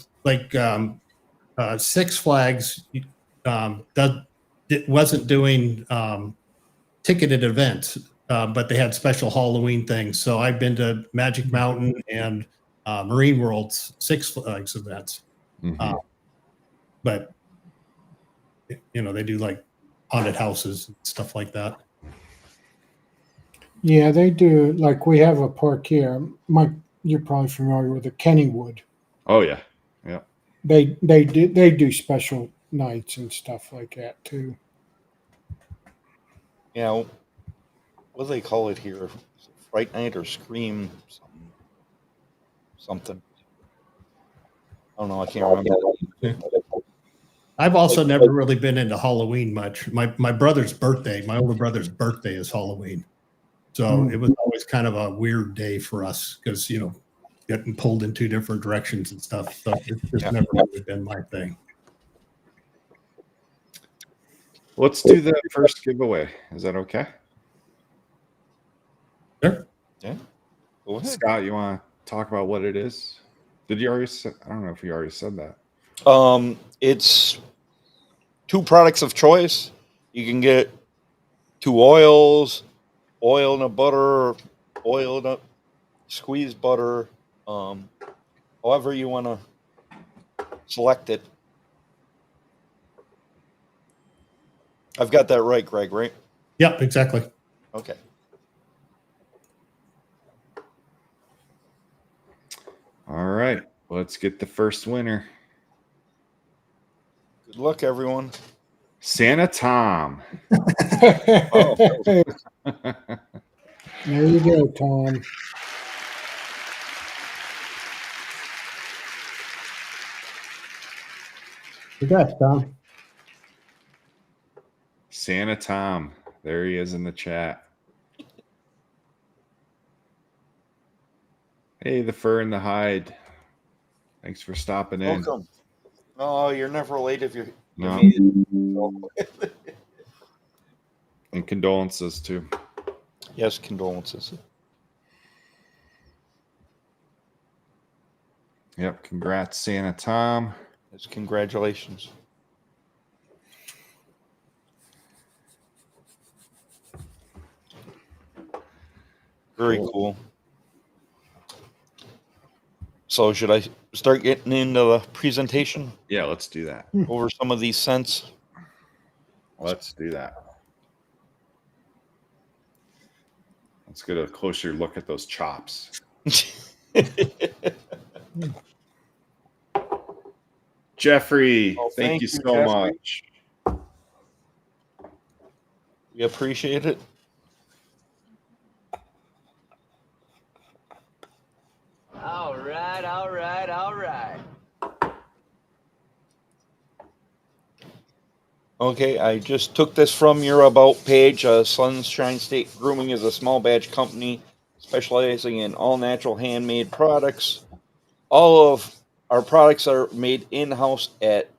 Six Flags. It wasn't doing ticketed events, but they had special Halloween things. So I've been to Magic Mountain and Marine World's Six Flags events. Mm-hmm. But they do like haunted houses and stuff like that. Yeah, they do. Like we have a park here. Mike, you're probably familiar with the Kennywood. Oh yeah, yeah. They do special nights and stuff like that too. Yeah, what do they call it here? Fright Night or Scream something. I don't know. I can't remember. I've also never really been into Halloween much. My brother's birthday, my older brother's birthday is Halloween. So it was always kind of a weird day for us because, getting pulled in 2 different directions and stuff. So it's just never really been my thing. Let's do the first giveaway. Is that okay? Sure. Yeah. Go ahead. Scott, you want to talk about what it is? Did you already say? I don't know if you already said that. It's 2 products of choice. You can get 2 oils, oil and a butter, oil and a squeezed butter, however you want to select it. I've got that right, Greg, right? Yep, exactly. Okay. All right, let's get the first winner. Good luck, everyone. Santa Tom. Oh. There you go, Tom. Congrats, Tom. Santa Tom. There he is in the chat. Hey, the fur and the hide. Thanks for stopping in. Welcome. No, you're never late if you're. No. And condolences too. Yes, condolences. Yep. Congrats, Santa Tom. Yes, congratulations. Very cool. So should I start getting into the presentation? Yeah, let's do that. Over some of these scents. Let's do that. Let's get a closer look at those chops. Jeffrey, thank you so Jeffrey. much. We appreciate it. All right, all right, all right. Okay, I just took this from your About page. Sunshine State Grooming is a small batch company specializing in all natural handmade products. All of our products are made in-house at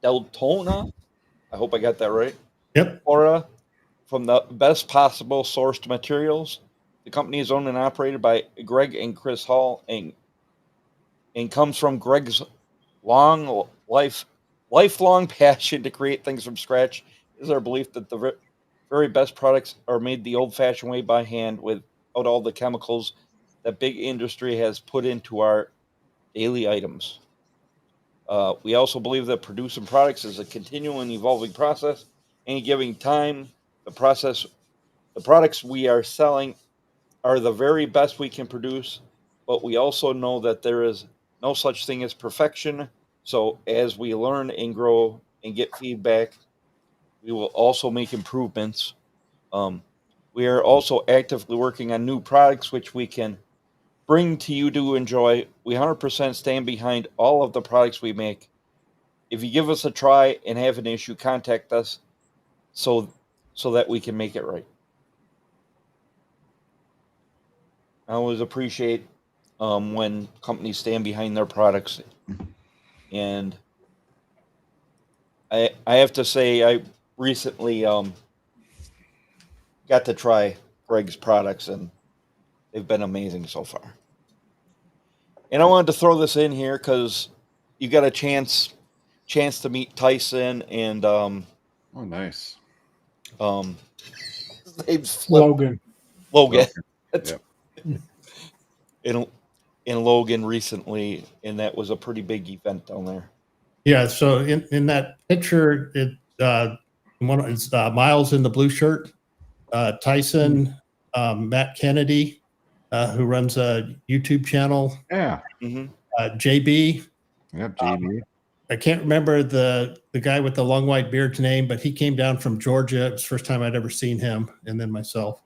Deltona. I hope I got that right. Yep. Florida, from the best possible sourced materials. The company is owned and operated by Greg and Chris Hall and comes from Greg's lifelong passion to create things from scratch. It is our belief that the very best products are made the old-fashioned way by hand without all the chemicals that big industry has put into our daily items. We also believe that producing products is a continual and evolving process. Any given time, the products we are selling are the very best we can produce, but we also know that there is no such thing as perfection. So as we learn and grow and get feedback, we will also make improvements. We are also actively working on new products which we can bring to you to enjoy. We 100% stand behind all of the products we make. If you give us a try and have an issue, contact us so that we can make it right. I always appreciate when companies stand behind their products. And I have to say, I recently got to try Greg's products, and they've been amazing so far. And I wanted to throw this in here because you got a chance to meet Tyson and oh, nice. His name's Logan. Yep. in Logan recently, and that was a pretty big event down there. Yeah. So in that picture, it's Miles in the blue shirt, Tyson, Matt Kennedy, who runs a YouTube channel. Yeah. JB. Yep, JB. I can't remember the guy with the long white beard's name, but he came down from Georgia. It was the first time I'd ever seen him, and then myself.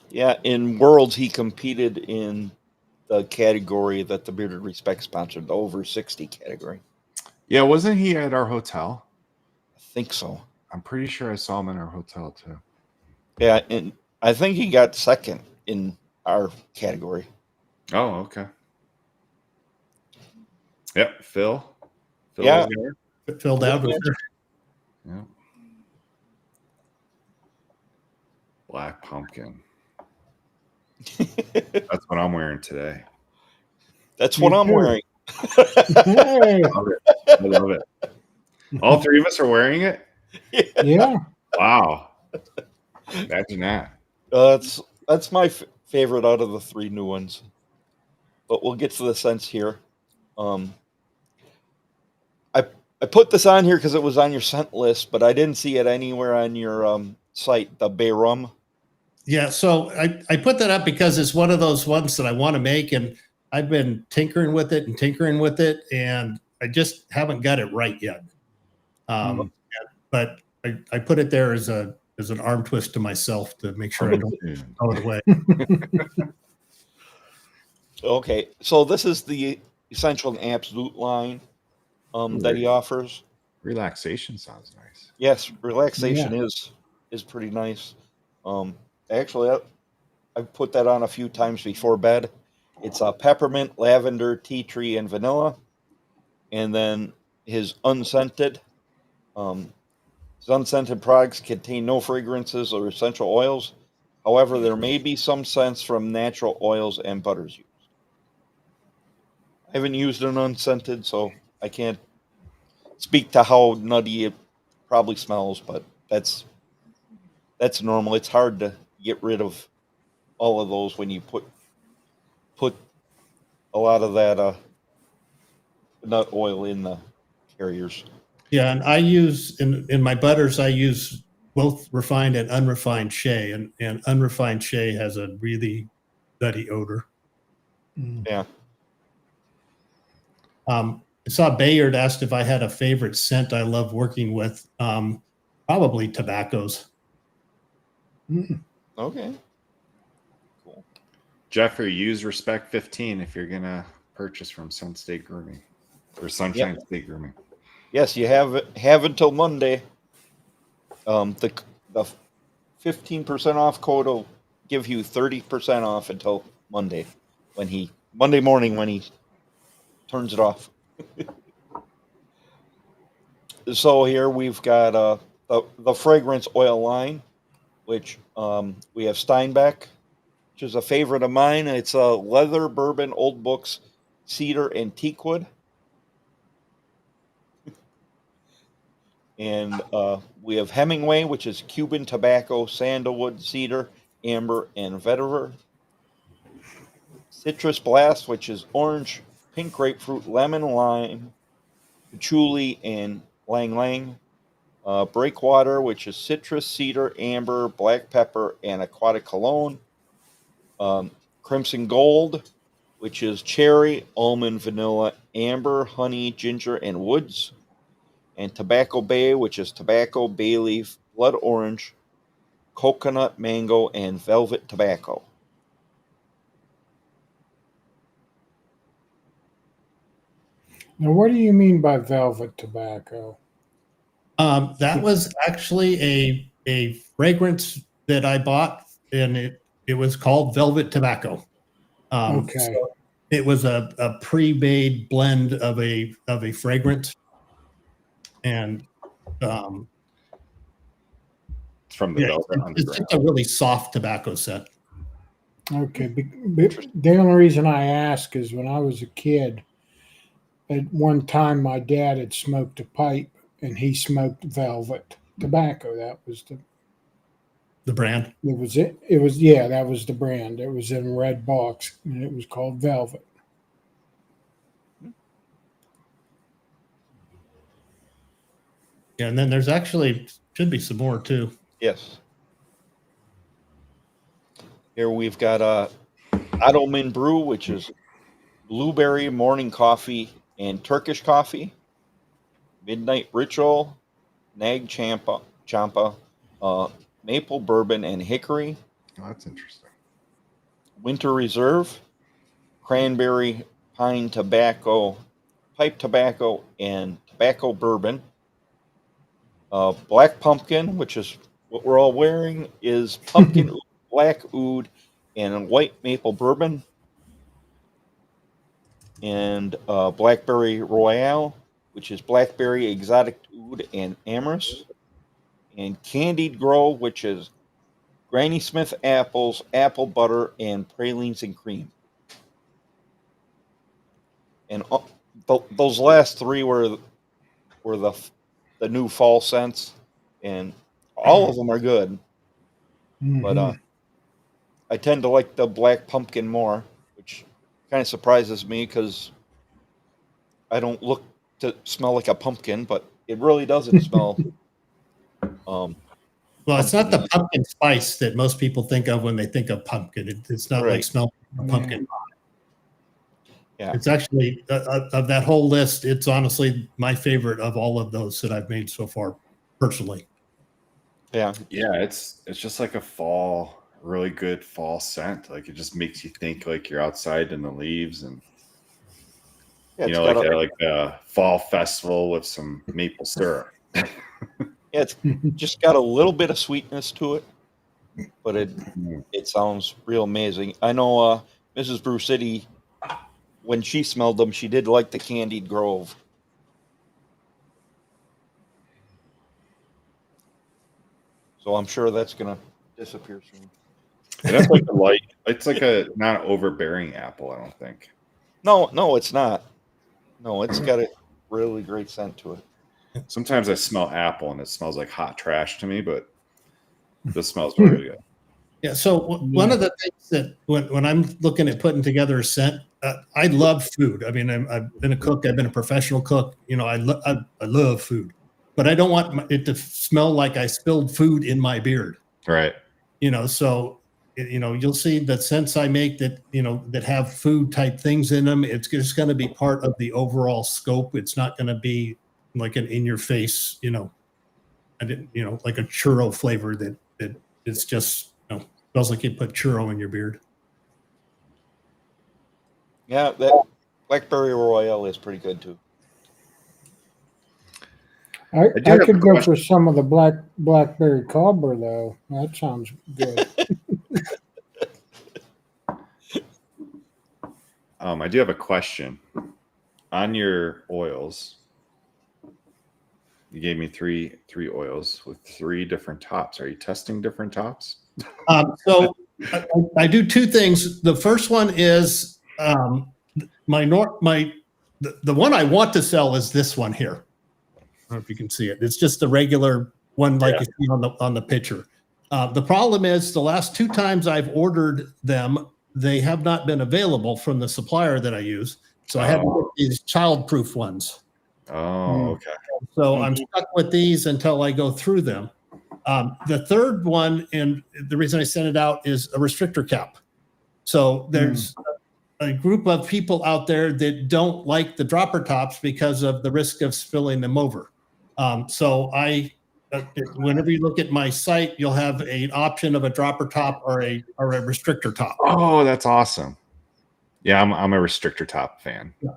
Yeah, in Worlds, he competed in the category that the Bearded Respect sponsored, the over 60 category. Yeah, wasn't he at our hotel? I think so. I'm pretty sure I saw him in our hotel too. Yeah, and I think he got second in our category. Oh, okay. Yep, Phil. Yeah. Phil Dowd. Yeah. Black pumpkin. That's what I'm wearing today. That's what I'm wearing. Hey. I love it. All three of us are wearing it? Yeah. Wow. Imagine that. That's my favorite out of the three new ones. But we'll get to the scents here. I put this on here because it was on your scent list, but I didn't see it anywhere on your site, the Bay Rum. Yeah, so I put that up because it's one of those ones that I want to make, and I've been tinkering with it, and I just haven't got it right yet. But I put it there as an arm twist to myself to make sure I don't throw it away. Okay, so this is the Essential and Absolute line that he offers. Relaxation sounds nice. Yes, relaxation is pretty nice. Actually, I've put that on a few times before bed. It's peppermint, lavender, tea tree, and vanilla. And then his unscented. His unscented products contain no fragrances or essential oils. However, there may be some scents from natural oils and butters used. I haven't used an unscented, so I can't speak to how nutty it probably smells, but that's normal. It's hard to get rid of all of those when you put a lot of that nut oil in the carriers. Yeah, and I use in my butters, I use both refined and unrefined shea, and unrefined shea has a really nutty odor. Yeah. I saw Bayard asked if I had a favorite scent I love working with. Probably tobaccos. Okay. Cool. Jeffrey, use Respect 15 if you're gonna purchase from Sun State Grooming or Sunshine State Grooming. Yes, you have until Monday. The 15% off code will give you 30% off until Monday Monday morning when he turns it off. So here we've got the fragrance oil line, which we have Steinbeck, which is a favorite of mine. It's a leather, bourbon, old books, cedar, and teakwood. And we have Hemingway, which is Cuban tobacco, sandalwood, cedar, amber, and vetiver. Citrus Blast, which is orange, pink grapefruit, lemon, lime, patchouli, and lang lang. Breakwater, which is citrus, cedar, amber, black pepper, and aquatic cologne. Crimson Gold, which is cherry, almond, vanilla, amber, honey, ginger, and woods. And Tobacco Bay, which is tobacco, bay leaf, blood orange, coconut, mango, and velvet tobacco. Now, what do you mean by velvet tobacco? That was actually a fragrance that I bought, and it was called Velvet Tobacco. Okay. So it was a pre-made blend of a fragrance, and It's from the Velvet Underground. It's just a really soft tobacco scent. Okay. The only reason I ask is when I was a kid, at one time my dad had smoked a pipe and he smoked velvet tobacco. That was The brand. It was that was the brand. It was in a red box and it was called Velvet. Yeah, and then there's actually should be some more too. Yes. Here we've got Adelman Brew, which is blueberry morning coffee and Turkish coffee. Midnight Ritual, Nag Champa, maple bourbon and hickory. Oh, that's interesting. Winter Reserve, cranberry, pine tobacco, pipe tobacco, and tobacco bourbon. Black pumpkin, which is what we're all wearing, is pumpkin, black oud, and white maple bourbon. And Blackberry Royale, which is blackberry, exotic oud, and amorous. And Candied Grove, which is Granny Smith apples, apple butter, and pralines and cream. And those last three were the new fall scents, and all of them are good. Mm-hmm. But I tend to like the black pumpkin more, which kind of surprises me because I don't look to smell like a pumpkin, but it really doesn't smell. Well, it's not the pumpkin spice that most people think of when they think of pumpkin. It's not like smelling pumpkin. Yeah. It's actually of that whole list. It's honestly my favorite of all of those that I've made so far, personally. Yeah. Yeah, it's just like a fall, really good fall scent. Like it just makes you think like you're outside in the leaves, and Yeah, you know, like a fall festival with some maple syrup. Yeah, it's just got a little bit of sweetness to it, but it sounds real amazing. I know Mrs. Brew City, when she smelled them, she did like the Candied Grove. So I'm sure that's gonna disappear soon. And that's like a light. It's like a not overbearing apple, I don't think. No, it's not. No, it's got a really great scent to it. Sometimes I smell apple and it smells like hot trash to me, but this smells really good. Yeah. So one of the things that when I'm looking at putting together a scent, I love food. I mean, I've been a cook. I've been a professional cook. I love food, but I don't want it to smell like I spilled food in my beard. Right. So you'll see the scents I make that that have food type things in them. It's just going to be part of the overall scope. It's not going to be like an in your face. I didn't like a churro flavor that it's just smells like you put churro in your beard. Yeah, that Blackberry Royale is pretty good too. I could go for some of the blackberry cobbler though. That sounds good. I do have a question on your oils. You gave me three oils with 3 different tops. Are you testing different tops? So I do 2 things. The first one is the one I want to sell is this one here. I don't know if you can see it. It's just the regular one like you see on the picture. The problem is the last 2 times I've ordered them, they have not been available from the supplier that I use. So I had to get these child-proof ones. Oh, okay. So I'm stuck with these until I go through them. The third one, and the reason I sent it out, is a restrictor cap. So there's a group of people out there that don't like the dropper tops because of the risk of spilling them over. So whenever you look at my site, you'll have an option of a dropper top or a restrictor top. Oh, that's awesome. Yeah, I'm a restrictor top fan. Yeah.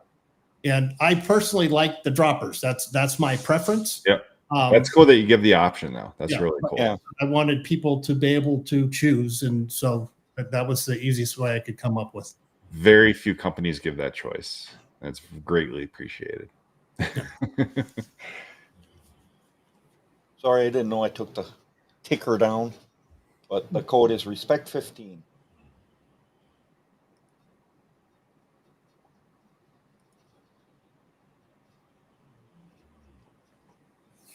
And I personally like the droppers. That's my preference. Yep. That's cool that you give the option though. That's really cool. Yeah. I wanted people to be able to choose, and so that was the easiest way I could come up with. Very few companies give that choice. That's greatly appreciated. Sorry, I didn't know I took the ticker down, but the code is respect15.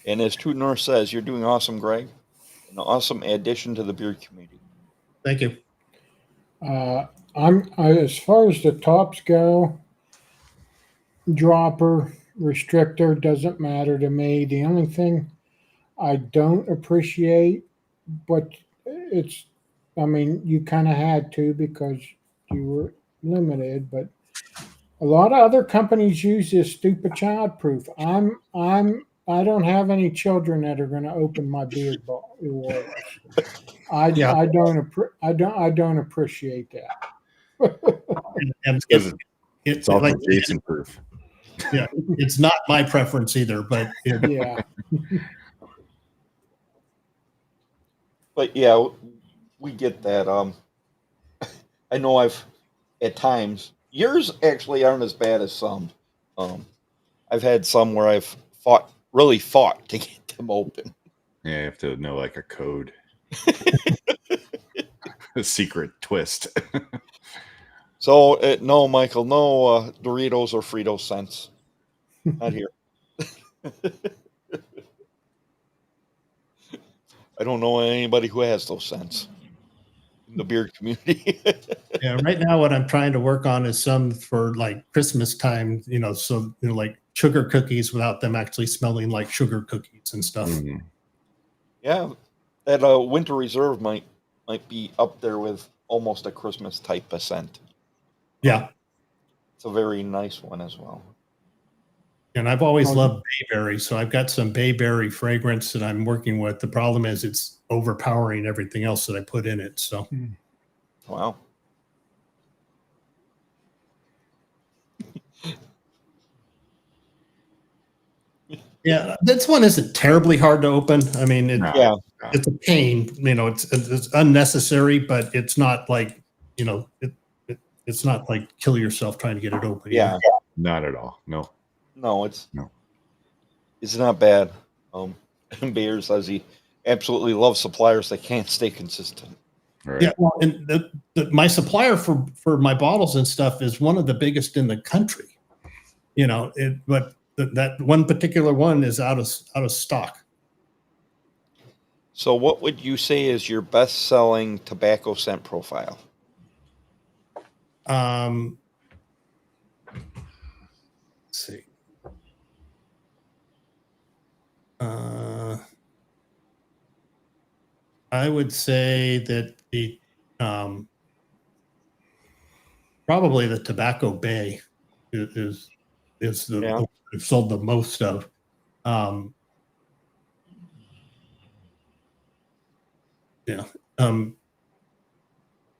And as True North says, you're doing awesome, Greg. An awesome addition to the beard community. Thank you. As far as the tops go, dropper, restrictor doesn't matter to me. The only thing I don't appreciate, but you kind of had to because you were limited, but a lot of other companies use this stupid childproof. I don't have any children that are going to open my beard ball. I don't appreciate that. It's all like Jason proof. Yeah, it's not my preference either, but yeah. But yeah, we get that. I know I've at times yours actually aren't as bad as some. I've had some where I've really fought to get them open. Yeah, you have to know like a code. A secret twist. So no, Michael, no Doritos or Frito scents. Not here. I don't know anybody who has those scents in the beard community. Yeah, right now what I'm trying to work on is some for like Christmas time, like sugar cookies without them actually smelling like sugar cookies and stuff. Mm-hmm. Yeah, that Winter Reserve might be up there with almost a Christmas type of scent. Yeah. It's a very nice one as well. And I've always loved bayberry, so I've got some bayberry fragrance that I'm working with. The problem is it's overpowering everything else that I put in it. So, wow. Yeah, this one isn't terribly hard to open. I mean, it's a pain. It's unnecessary, but it's not like it's not like kill yourself trying to get it open. Yeah, not at all. No, it's not bad. Bayer says he absolutely loves suppliers that can't stay consistent. Right. Yeah, well, and my supplier for my bottles and stuff is one of the biggest in the country. But that one particular one is out of stock. So, what would you say is your best-selling tobacco scent profile? I would say that the probably the Tobacco Bay is the I've sold the most of.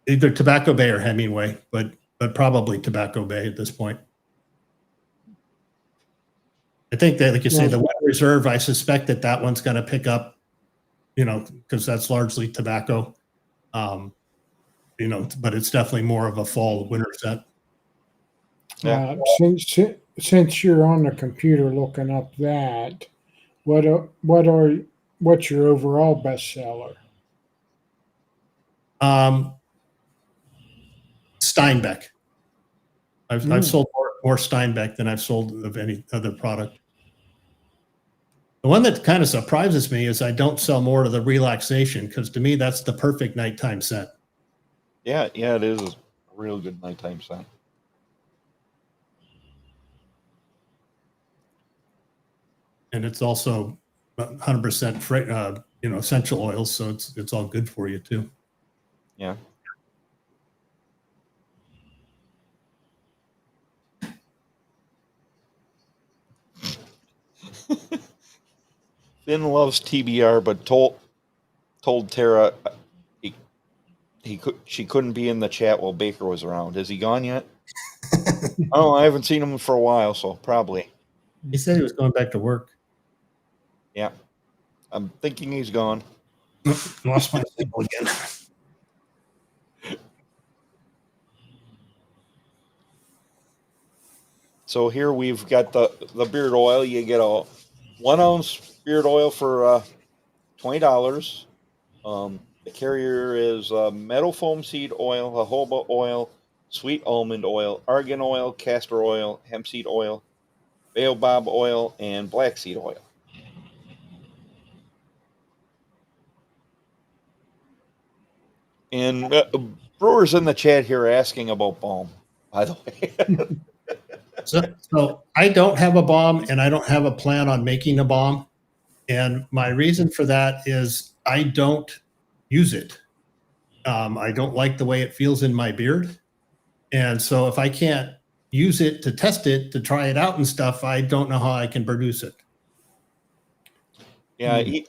Either Tobacco Bay or Hemingway, but probably Tobacco Bay at this point. I think that, like you say, the Wet Reserve, I suspect that one's going to pick up, because that's largely tobacco, but it's definitely more of a fall winter set. Yeah. Since you're on the computer looking up that, what's your overall bestseller? Steinbeck. I've sold more Steinbeck than I've sold of any other product. The one that kind of surprises me is I don't sell more of the relaxation, because to me that's the perfect nighttime scent. Yeah, it is a real good nighttime scent. And it's also 100% essential oils, so it's all good for you too. Yeah. Finn loves TBR, but told Tara she couldn't be in the chat while Baker was around. Is he gone yet? Oh, I haven't seen him for a while, so probably. He said he was going back to work. Yeah, I'm thinking he's gone. Lost my signal again. So here we've got the beard oil. You get a 1 ounce beard oil for $20. The carrier is meadow foam seed oil, jojoba oil, sweet almond oil, argan oil, castor oil, hemp seed oil, baobab oil, and black seed oil. And Brewer's in the chat here asking about balm, by the way. So I don't have a balm, and I don't have a plan on making a balm. And my reason for that is I don't use it. I don't like the way it feels in my beard. And so if I can't use it to test it, to try it out and stuff, I don't know how I can produce it. Yeah, he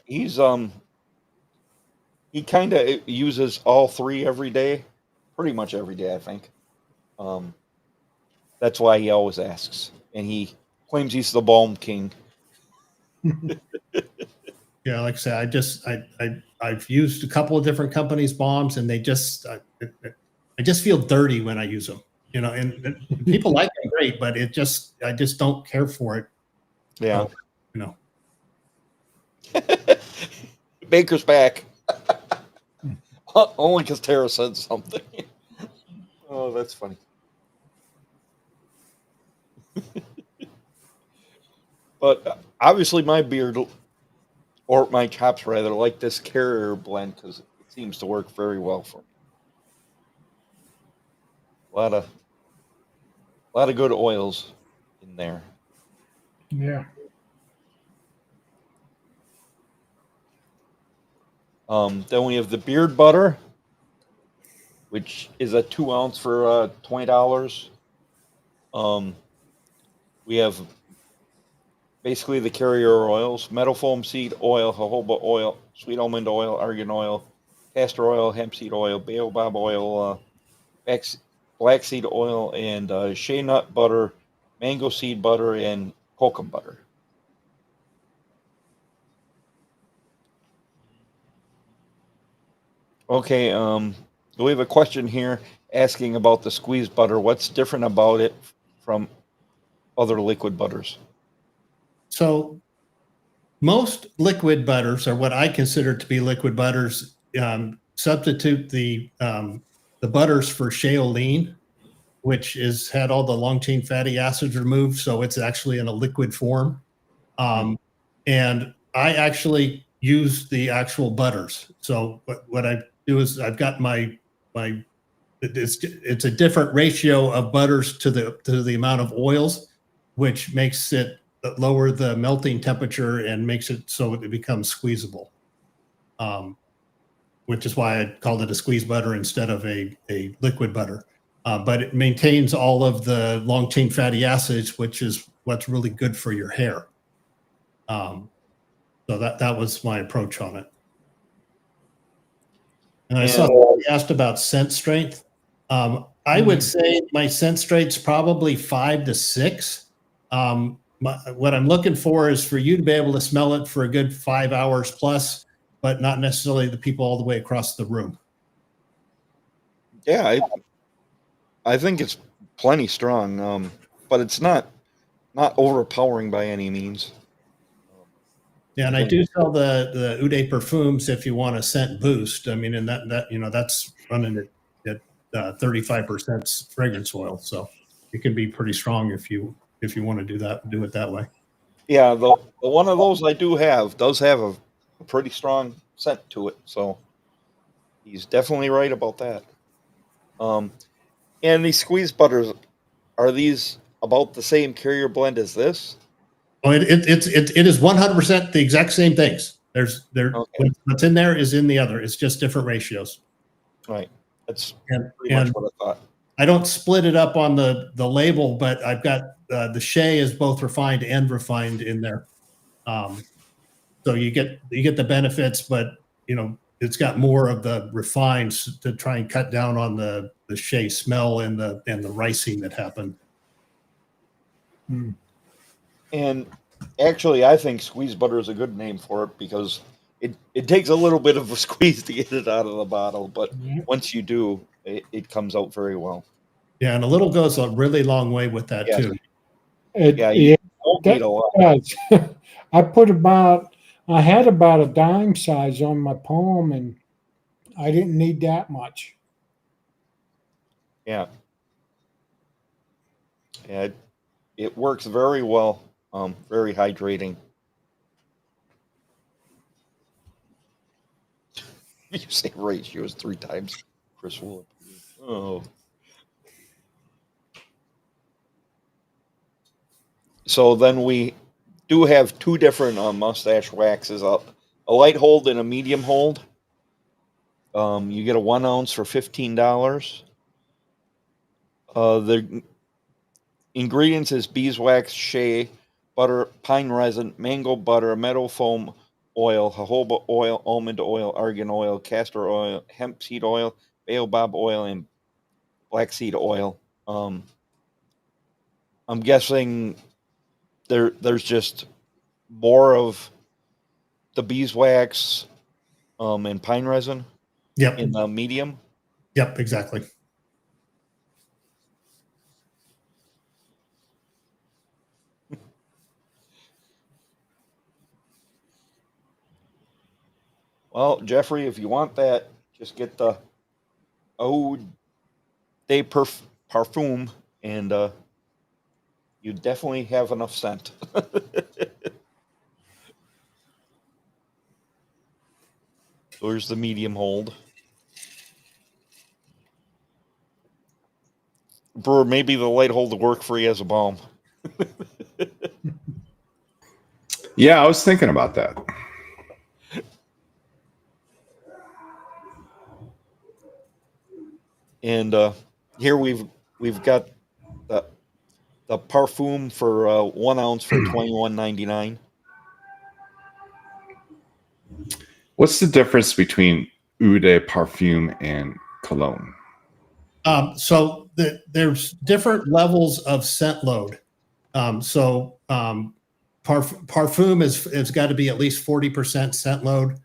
kind of uses all three every day, pretty much every day, I think. That's why he always asks, and he claims he's the balm king. Yeah, like I say, I've used a couple of different companies' balms, and I just feel dirty when I use them. And people like them great, but I just don't care for it. Yeah. So, Baker's back. Only because Tara said something. Oh, that's funny. But obviously my beard, or my chops rather, like this carrier blend because it seems to work very well for me. A lot of good oils in there. Yeah. Then we have the beard butter, which is a 2 ounce for $20. We have basically the carrier oils: meadow foam seed oil, jojoba oil, sweet almond oil, argan oil, castor oil, hemp seed oil, baobab oil, black seed oil, and shea nut butter, mango seed butter, and kokum butter. Okay, we have a question here asking about the squeezed butter. What's different about it from other liquid butters? So most liquid butters, or what I consider to be liquid butters, substitute the butters for shale lean, which has had all the long chain fatty acids removed, so it's actually in a liquid form. And I actually use the actual butters. So what I do is I've got it's a different ratio of butters to the amount of oils, which makes it lower the melting temperature and makes it so it becomes squeezable. Which is why I called it a squeeze butter instead of a liquid butter. But it maintains all of the long chain fatty acids, which is what's really good for your hair. So that was my approach on it. And I saw somebody asked about scent strength. I would say my scent strength's probably 5 to 6. What I'm looking for is for you to be able to smell it for a good 5 hours plus, but not necessarily the people all the way across the room. Yeah, I think it's plenty strong, but it's not overpowering by any means. Yeah, and I do sell the Ude perfumes if you want a scent boost. I mean, and that that's running at 35% fragrance oil, so it can be pretty strong if you want to do it that way. Yeah, the one of those I does have a pretty strong scent to it, so he's definitely right about that. And these squeeze butters, are these about the same carrier blend as this? Oh, it is 100% the exact same things. Okay. What's in there is in the other. It's just different ratios. Right. That's pretty much what I thought. I don't split it up on the label, but I've got the shea is both refined and refined in there. So you get the benefits, but it's got more of the refines to try and cut down on the shea smell and the ricing that happened. And actually, I think squeeze butter is a good name for it because it takes a little bit of a squeeze to get it out of the bottle, but once you do, it comes out very well. Yeah, and a little goes a really long way with that too. You don't need a lot. I had about a dime size on my palm, and I didn't need that much. Yeah. Yeah, it works very well. Very hydrating. You say ratios 3 times. Chris will approve. Oh. So then we do have 2 different mustache waxes. A light hold and a medium hold. You get a 1 ounce for $15. The ingredients is beeswax, shea, butter, pine resin, mango butter, meadow foam oil, jojoba oil, almond oil, argan oil, castor oil, hemp seed oil, baobab oil, and black seed oil. I'm guessing there's just more of the beeswax and pine resin. Yep. In the medium. Yep, exactly. Well, Jeffrey, if you want that, just get the Eau de Parfum, and you definitely have enough scent. There's the medium hold. Brewer, maybe the light hold will work for you as a balm. Yeah, I was thinking about that. And here we've got the Parfum for 1 ounce for $21.99. What's the difference between Eau de Parfum and cologne? So there's different levels of scent load. Parfum has got to be at least 40% scent load.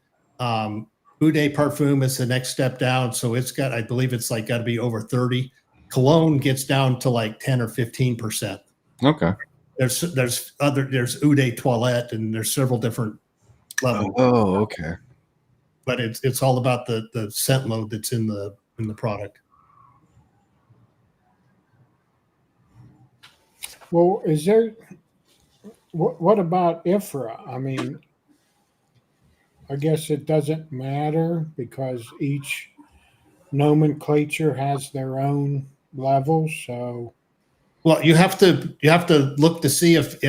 Eau de Parfum is the next step down, so I believe it's got to be over 30. Cologne gets down to like 10 or 15%. Okay. There's Eau de Toilette, and there's several different levels. Oh, okay. But it's all about the scent load that's in the product. Well, what about IFRA? I mean, I guess it doesn't matter because each nomenclature has their own levels. So Well, you have to look to see if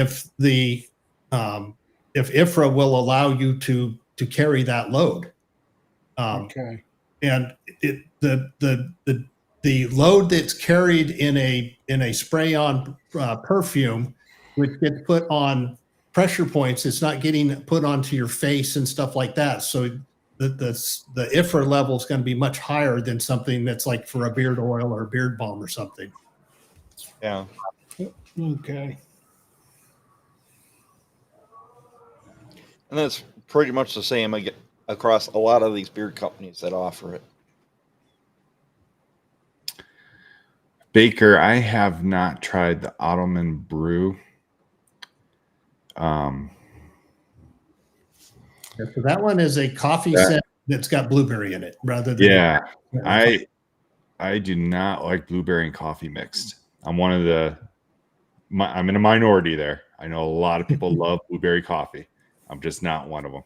IFRA will allow you to carry that load. Okay. And the load that's carried in a spray on perfume, which gets put on pressure points, it's not getting put onto your face and stuff like that. So the IFRA level is going to be much higher than something that's like for a beard oil or a beard balm or something. Yeah. Okay. And that's pretty much the same across a lot of these beard companies that offer it. Baker, I have not tried the Ottoman Brew. So that one is a coffee scent that's got blueberry in it rather than. Yeah, I do not like blueberry and coffee mixed. I'm I'm in a minority there. I know a lot of people love blueberry coffee. I'm just not one of them.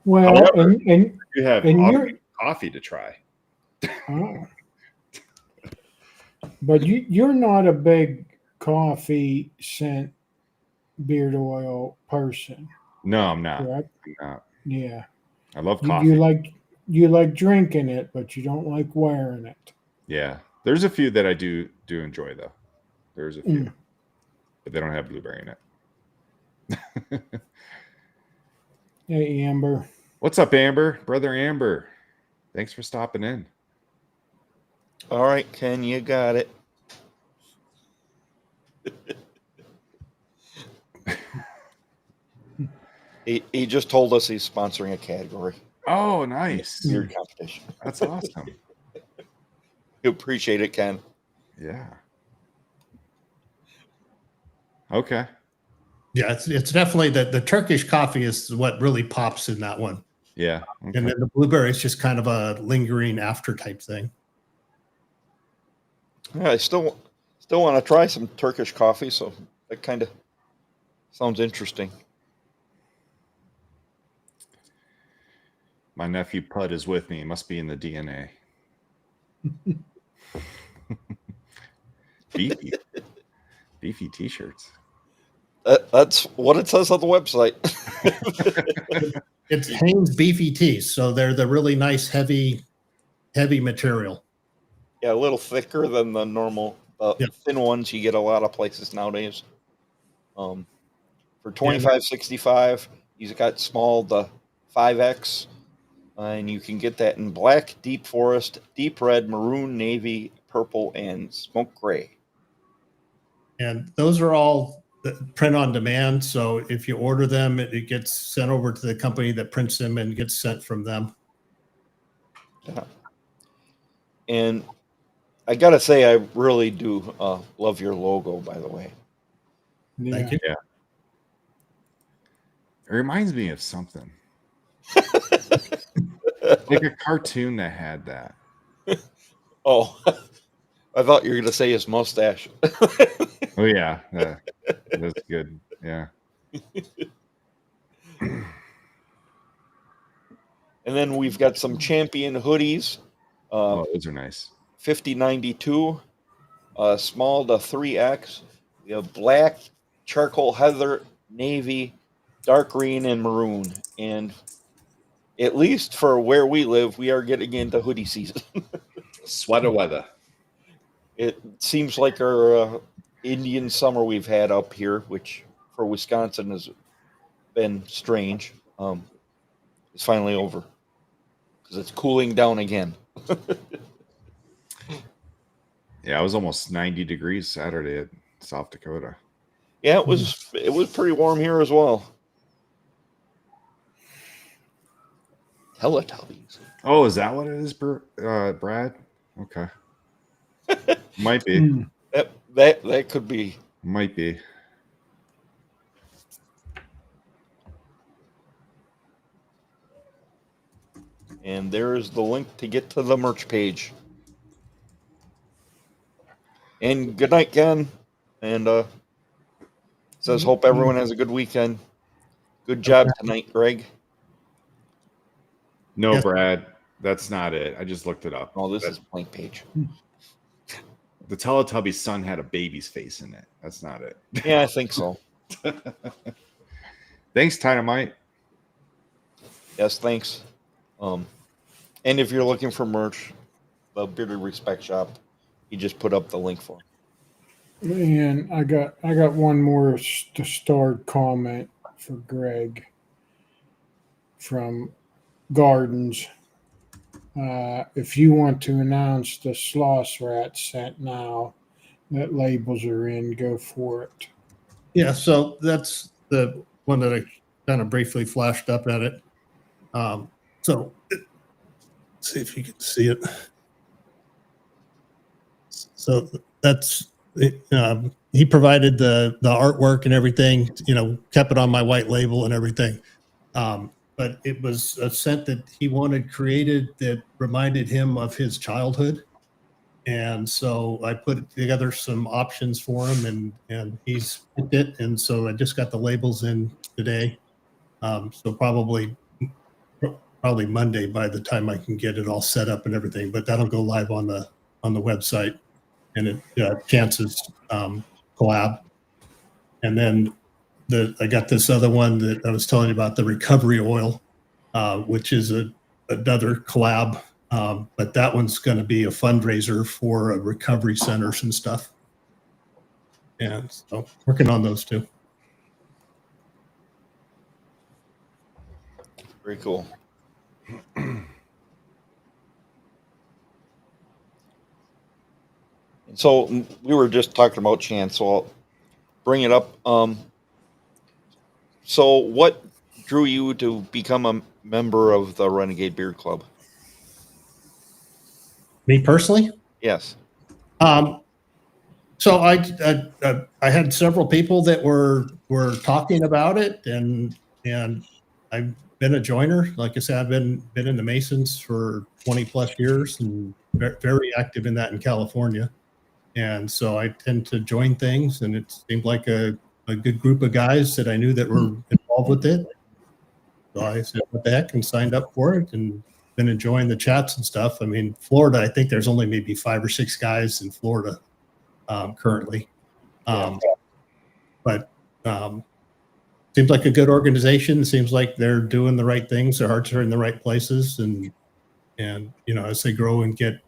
Well, However, and you have coffee to try. Oh. But you're not a big coffee scent beard oil person. No, I'm not. Correct? I'm not. Yeah. I love coffee. You like drinking it, but you don't like wearing it. Yeah. There's a few that I do enjoy though. There's a few. But they don't have blueberry in it. Hey, Amber. What's up, Amber? Brother Amber. Thanks for stopping in. All right, Ken, you got it. He just told us he's sponsoring a category. Oh, nice. Beard competition. That's awesome. You appreciate it, Ken. Yeah. Okay. Yeah, it's definitely the Turkish coffee is what really pops in that one. Yeah. Okay. And then the blueberry is just kind of a lingering after type thing. Yeah, I still want to try some Turkish coffee, so that kind of sounds interesting. My nephew Pud is with me. He must be in the DNA. Beefy t-shirts. That's what it says on the website. It's Hanes beefy tees, so they're the really nice heavy material. Yeah, a little thicker than the normal thin ones you get a lot of places nowadays. For $25.65, you've got small the 5X, and you can get that in black, deep forest, deep red, maroon, navy, purple, and smoke gray. And those are all print on demand. So if you order them, it gets sent over to the company that prints them and gets sent from them. Yeah. And I got to say, I really do love your logo, by the way. Yeah. Thank you. Yeah. It reminds me of something. Like a cartoon that had that. Oh, I thought you were going to say his mustache. Oh, yeah. That's good. Yeah. And then we've got some Champion hoodies. Those are nice. 5092, small to 3X. We have black, charcoal heather, navy, dark green, and maroon. And at least for where we live, we are getting into hoodie season. Sweater weather. It seems like our Indian summer we've had up here, which for Wisconsin has been strange, is finally over because it's cooling down again. Yeah, it was almost 90 degrees Saturday at South Dakota. Yeah, it was pretty warm here as well. Teletubbies. Oh, is that what it is, Brad? Okay. Might be. That could be. Might be. And there's the link to get to the merch page. And good night, Ken. And says, hope everyone has a good weekend. Good job tonight, Greg. No, Brad, that's not it. I just looked it up. Oh, this is blank page. the Teletubby's son had a baby's face in it. That's not it. Yeah, I think so. Thanks, Dynamite. Yes, thanks. And if you're looking for merch, the Bearded Respect Shop, you just put up the link for it. And I got one more starred comment for Greg from Gardens. If you want to announce the Sloss Rat set now that labels are in, go for it. Yeah, so that's the one that I kind of briefly flashed up at it. So let's see if you can see it. So that's it. He provided the artwork and everything, kept it on my white label and everything. But it was a scent that he wanted created that reminded him of his childhood. And so I put together some options for him, and he's picked it. And so I just got the labels in today. So probably Monday by the time I can get it all set up and everything. But that'll go live on the website, and it Chance's collab. And then I got this other one that I was telling you about, the recovery oil, which is another collab. But that one's going to be a fundraiser for recovery centers and stuff. And so working on those two. Very cool. And so we were just talking about Chance, so I'll bring it up. So what drew you to become a member of the Renegade Beard Club? Me personally? Yes. So I had several people that were talking about it, and I've been a joiner. Like I said, I've been in the Masons for 20 plus years and very active in that in California. And so I tend to join things, and it seemed like a good group of guys that I knew that were involved with it. So I said, what the heck, and signed up for it, and been enjoying the chats and stuff. I mean, Florida, I think there's only maybe 5 or 6 guys in Florida currently. But seems like a good organization. Seems like they're doing the right things. Their hearts are in the right places. And as they grow and get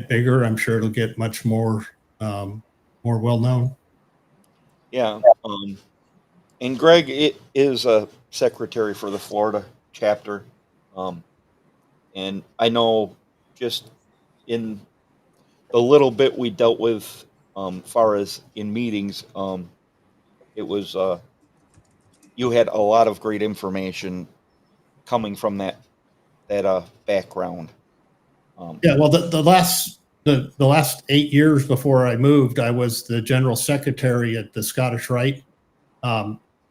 bigger, I'm sure it'll get much more well known. Yeah. And Greg is a secretary for the Florida chapter. And I know just in the little bit we dealt with, far as in meetings, it was, you had a lot of great information coming from that background. Yeah, well, the last 8 years before I moved, I was the general secretary at the Scottish Rite.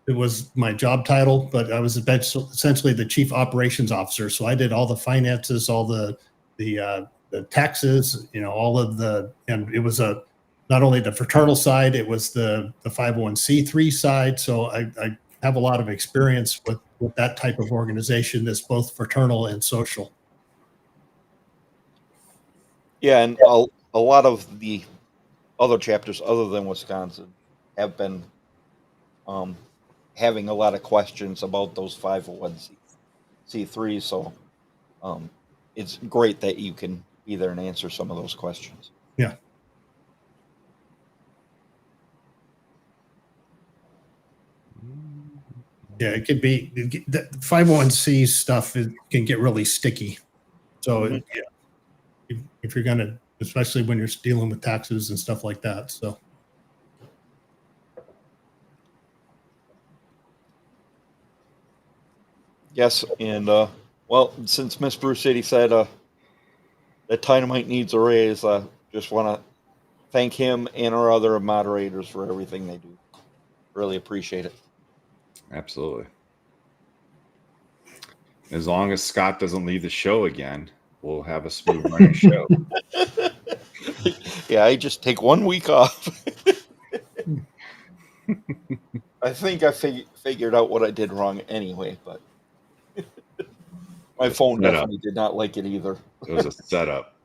It was my job title, but I was essentially the chief operations officer. So I did all the finances, all the taxes, all of and it was not only the fraternal side, it was the 501c3 side. So I have a lot of experience with that type of organization that's both fraternal and social. Yeah, and a lot of the other chapters other than Wisconsin have been having a lot of questions about those 501c3s. So it's great that you can be there and answer some of those questions. Yeah. Yeah, it could be the 501c stuff can get really sticky. So if you're gonna, especially when you're dealing with taxes and stuff like that. So. Yes, and well, since Miss Bruce City said that Dynamite needs a raise, I just want to thank him and our other moderators for everything they do. Really appreciate it. Absolutely. As long as Scott doesn't leave the show again, we'll have a smooth running show. Yeah, I just take 1 week off. I think I figured out what I did wrong anyway, but my phone definitely did not like it either. It was a setup.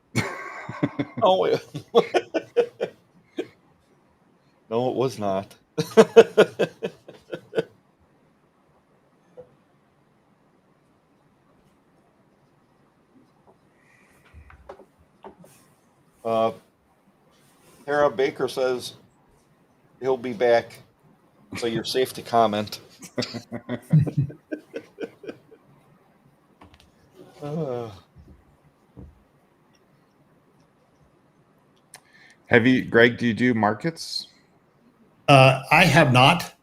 Oh, No, it was not. Tara Baker says he'll be back, so you're safe to comment. Greg, do you do markets? I have not.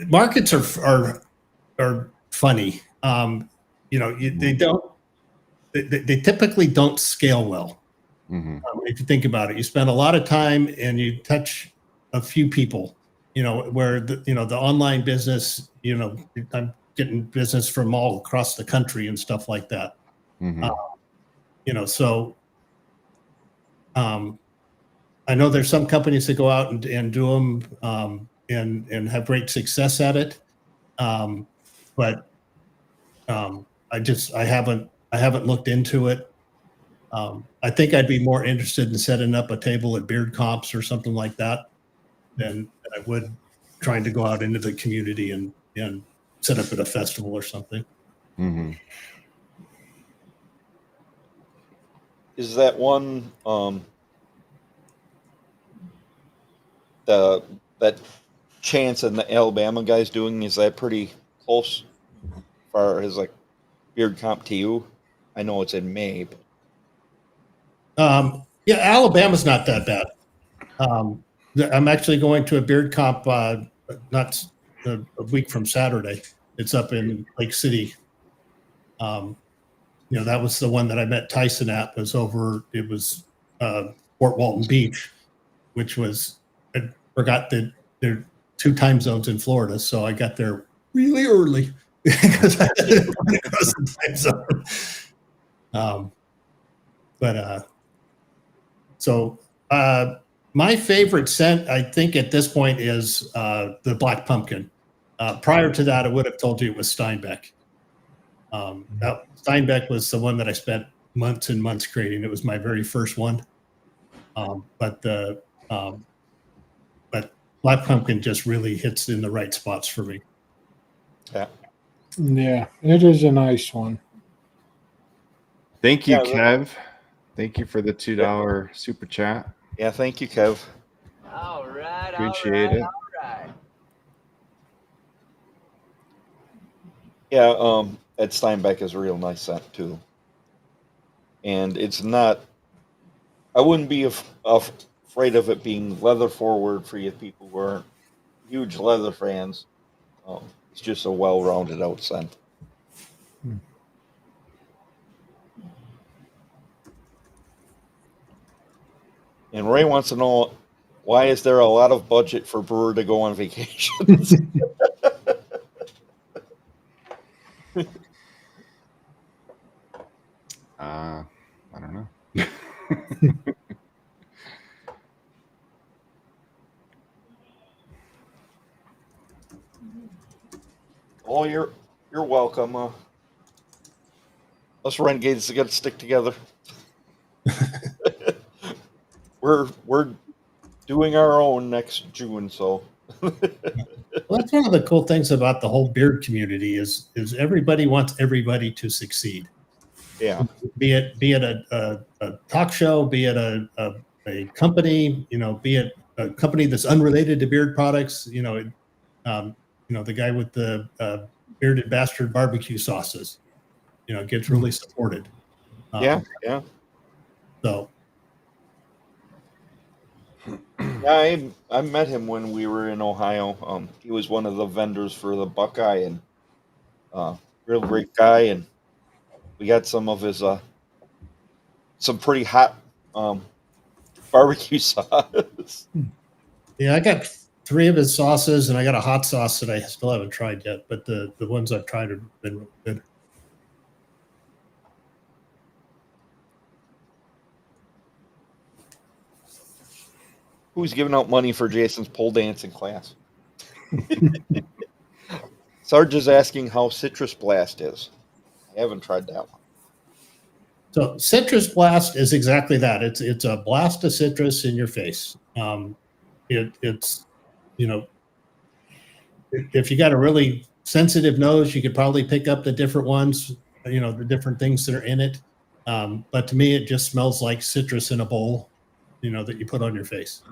Markets are funny. They typically don't scale well. If you think about it, you spend a lot of time and you touch a few people. Where the online business. I'm getting business from all across the country and stuff like that. So I know there's some companies that go out and do them and have great success at it. But I haven't looked into it. I think I'd be more interested in setting up a table at Beard Comps or something like that than I would trying to go out into the community and set up at a festival or something. Is that one that Chance and the Alabama guys doing? Is that pretty close as far as like Beard Comp to you? I know it's in May. But... yeah, Alabama's not that bad. I'm actually going to a Beard Comp not a week from Saturday. It's up in Lake City. That was the one that I met Tyson at. It was Fort Walton Beach, which was, I forgot that there are 2 time zones in Florida, so I got there really early because I didn't want to cross the time zone. My favorite scent, I think at this point, is the Black Pumpkin. Prior to that, I would have told you it was Steinbeck. Steinbeck was the one that I spent months and months creating. It was my very first one. But Black Pumpkin just really hits in the right spots for me. Yeah, it is a nice one. Thank you, Kev. Thank you for the $2 super chat. Yeah, thank you, Kev. All right, Appreciate it. All right. Yeah, Ed Steinbeck is a real nice scent too. And it's not, I wouldn't be afraid of it being leather forward for you people who aren't huge leather fans. It's just a well-rounded out scent. And Ray wants to know, why is there a lot of budget for Brewer to go on vacations? I don't know. Oh, you're welcome. Us renegades got to stick together. We're doing our own next June, so. Well, that's one of the cool things about the whole beard community is everybody wants everybody to succeed. Yeah. Be it a talk show, be it a company, be it a company that's unrelated to beard products. The guy with the bearded bastard barbecue sauces, gets really supported. Yeah. So. Yeah, I met him when we were in Ohio. He was one of the vendors for the Buckeye, and real great guy. And we got some of his some pretty hot barbecue sauce. Yeah, I got 3 of his sauces, and I got a hot sauce that I still haven't tried yet. But the ones I've tried have been really good. Who's giving out money for Jason's pole dancing class? Sarge is asking how Citrus Blast is. I haven't tried that one. So Citrus Blast is exactly that. It's a blast of citrus in your face. It's, you know, if you got a really sensitive nose, you could probably pick up the different ones, you know, the different things that are in it. But to me, it just smells like citrus in a bowl, you know, that you put on your face.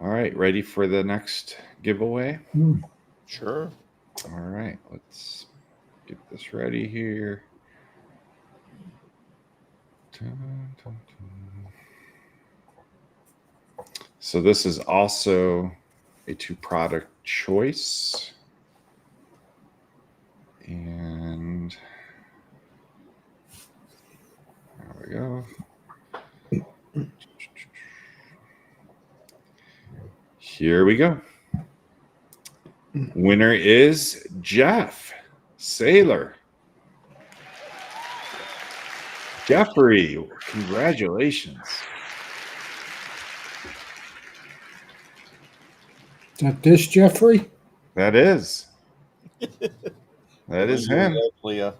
All right, ready for the next giveaway? Sure. All right, let's get this ready here. Dun, dun, dun. So this is also a 2-product choice. And there we go. Here we go. Winner is Jeff Saylor. Jeffrey, congratulations. Is that this Jeffrey? That is. That is him. Actually,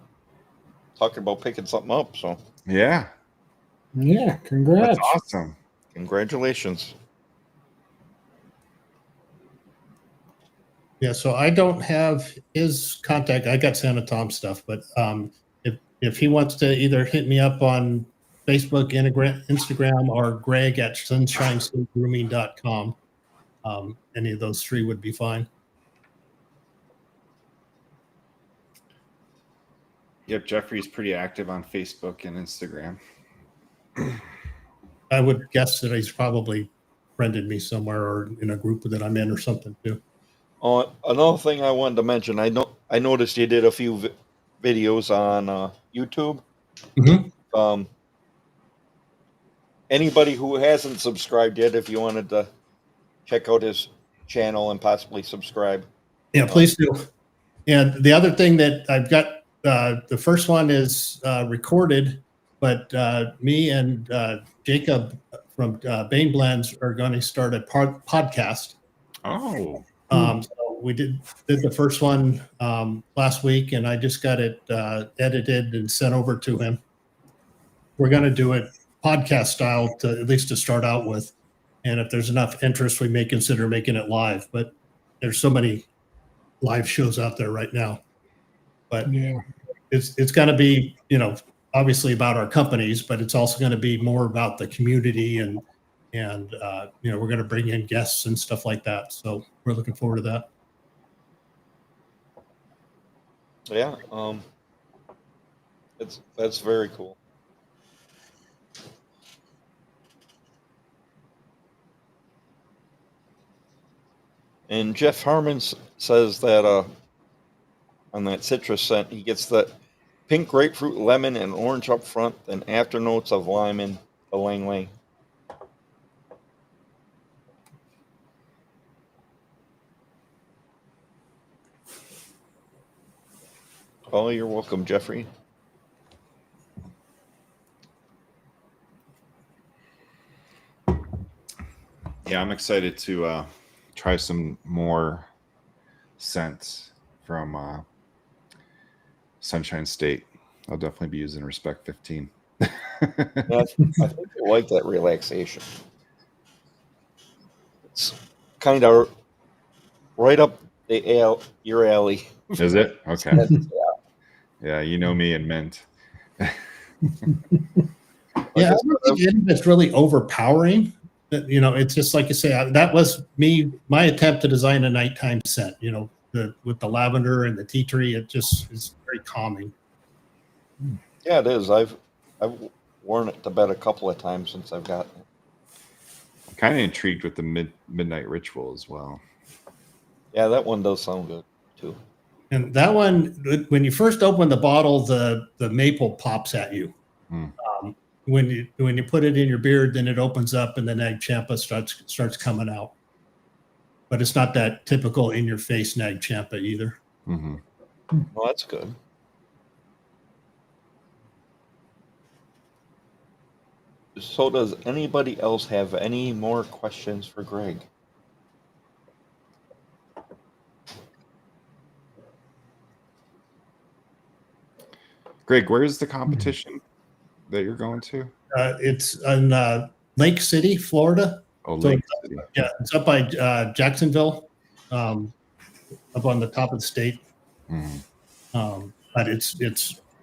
talking about picking something up. So Yeah. Yeah, congrats. That's awesome. congratulations. Yeah, so I don't have his contact. I got Santa Tom stuff, but if he wants to either hit me up on Facebook, Instagram, or Greg at sunshinestategrooming.com, any of those three would be fine. Yep, Jeffrey's pretty active on Facebook and Instagram. I would guess that he's probably friended me somewhere or in a group that I'm in or something too. Oh, another thing I wanted to mention. I noticed you did a few videos on YouTube. Mm-hmm. Anybody who hasn't subscribed yet, if you wanted to check out his channel and possibly subscribe. Yeah, please do. And the other thing that I've got, the first one is recorded, but me and Jacob from Bane Blends are going to start a podcast. Oh. So we did the first one last week, and I just got it edited and sent over to him. We're going to do it podcast style at least to start out with. And if there's enough interest, we may consider making it live. But there's so many live shows out there right now. But Yeah, it's going to be, you know, obviously about our companies, but it's also going to be more about the community and you know, we're going to bring in guests and stuff like that. So we're looking forward to that. Yeah, that's very cool. And Jeff Harmon says that on that citrus scent, he gets the pink grapefruit, lemon, and orange up front, then afternotes of lime and ylang ylang. Oh, you're welcome, Jeffrey. Yeah, I'm excited to try some more scents from Sunshine State. I'll definitely be using Respect 15. Yeah, I think I like that relaxation. It's kind of right up your alley. Is it? Okay. Yeah, you know me and mint. Yeah, I don't think any of it's really overpowering. You know, it's just like you say, that was my attempt to design a nighttime scent, you know, with the lavender and the tea tree. It just is very calming. Yeah, it is. I've worn it to bed a couple of times since I've gotten it. I'm kind of intrigued with the Midnight Ritual as well. Yeah, that one does sound good too. And that one, when you first open the bottle, the maple pops at you. When you put it in your beard, then it opens up and the Nag Champa starts coming out. But it's not that typical in your face Nag Champa either. Mm-hmm. Well, that's good. So does anybody else have any more questions for Greg? Greg, where's the competition that you're going to? It's in Lake City, Florida. Oh, Lake City. Yeah, it's up by Jacksonville, up on the top of the state. But it's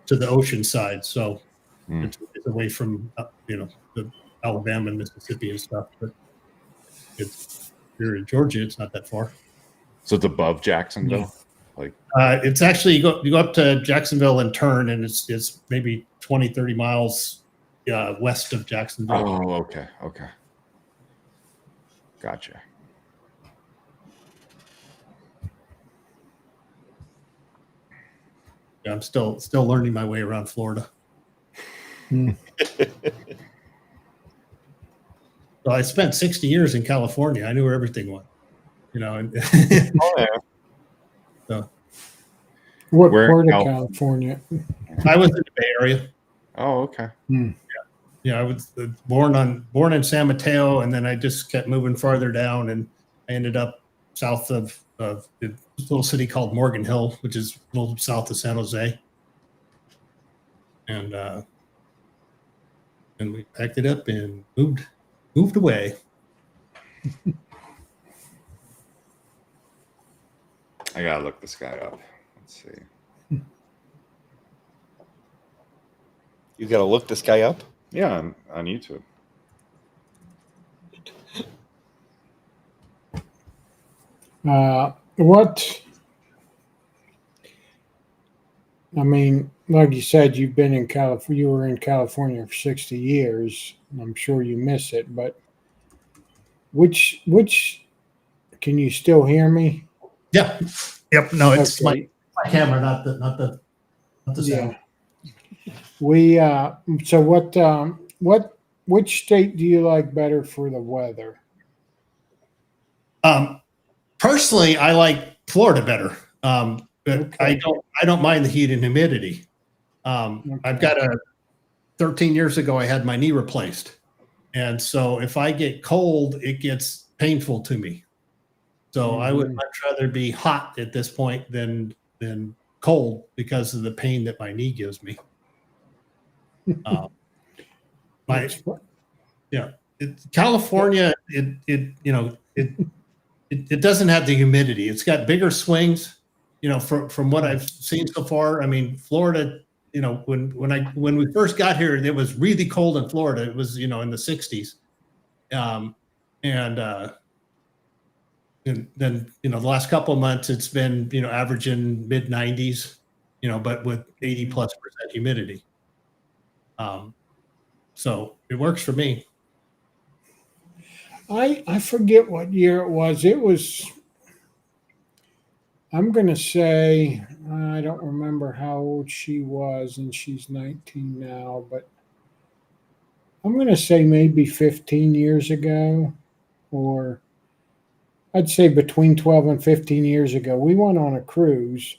to the ocean side, so it's away from the Alabama and Mississippi and stuff. But it's here in Georgia. It's not that far. So it's above Jacksonville. Like it's actually you go up to Jacksonville and turn, and it's maybe 20, 30 miles west of Jacksonville. Oh, okay. Gotcha. Yeah, I'm still learning my way around Florida. So I spent 60 years in California. I knew where everything went. And so What part of California? I was in the Bay Area. Oh, okay. Yeah, I was born in San Mateo, and then I just kept moving farther down, and I ended up south of a little city called Morgan Hill, which is a little south of San Jose. And we packed it up and moved away. I gotta look this guy up. Let's see. You gotta look this guy up? Yeah, on YouTube. I mean, like you said, you've been in California. You were in California for 60 years. I'm sure you miss it, but which can you still hear me? Yeah. Yep. No, it's Okay. my camera, not the sound. We so which state do you like better for the weather? Personally, I like Florida better. But I don't mind the heat and humidity. I've got 13 years ago, I had my knee replaced. And so if I get cold, it gets painful to me. So I would much rather be hot at this point than cold because of the pain that my knee gives me. California, it doesn't have the humidity. It's got bigger swings. From what I've seen so far, I mean, Florida, when we first got here, it was really cold in Florida. It was, in the 60s. And then, the last couple of months, it's been, averaging mid 90s, but with 80+% humidity. So it works for me. I forget what year it was. I'm going to say, I don't remember how old she was, and she's 19 now, but I'm going to say maybe 15 years ago, or I'd say between 12 and 15 years ago. We went on a cruise,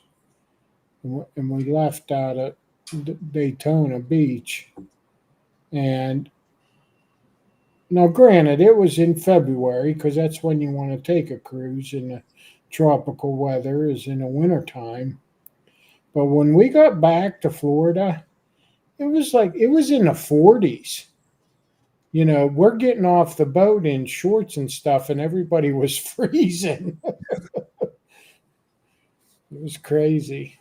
and we left out at Daytona Beach. And now, granted, it was in February because that's when you want to take a cruise in the tropical weather is in the wintertime. But when we got back to Florida, it was in the 40s. We're getting off the boat in shorts and stuff, and everybody was freezing. It was crazy.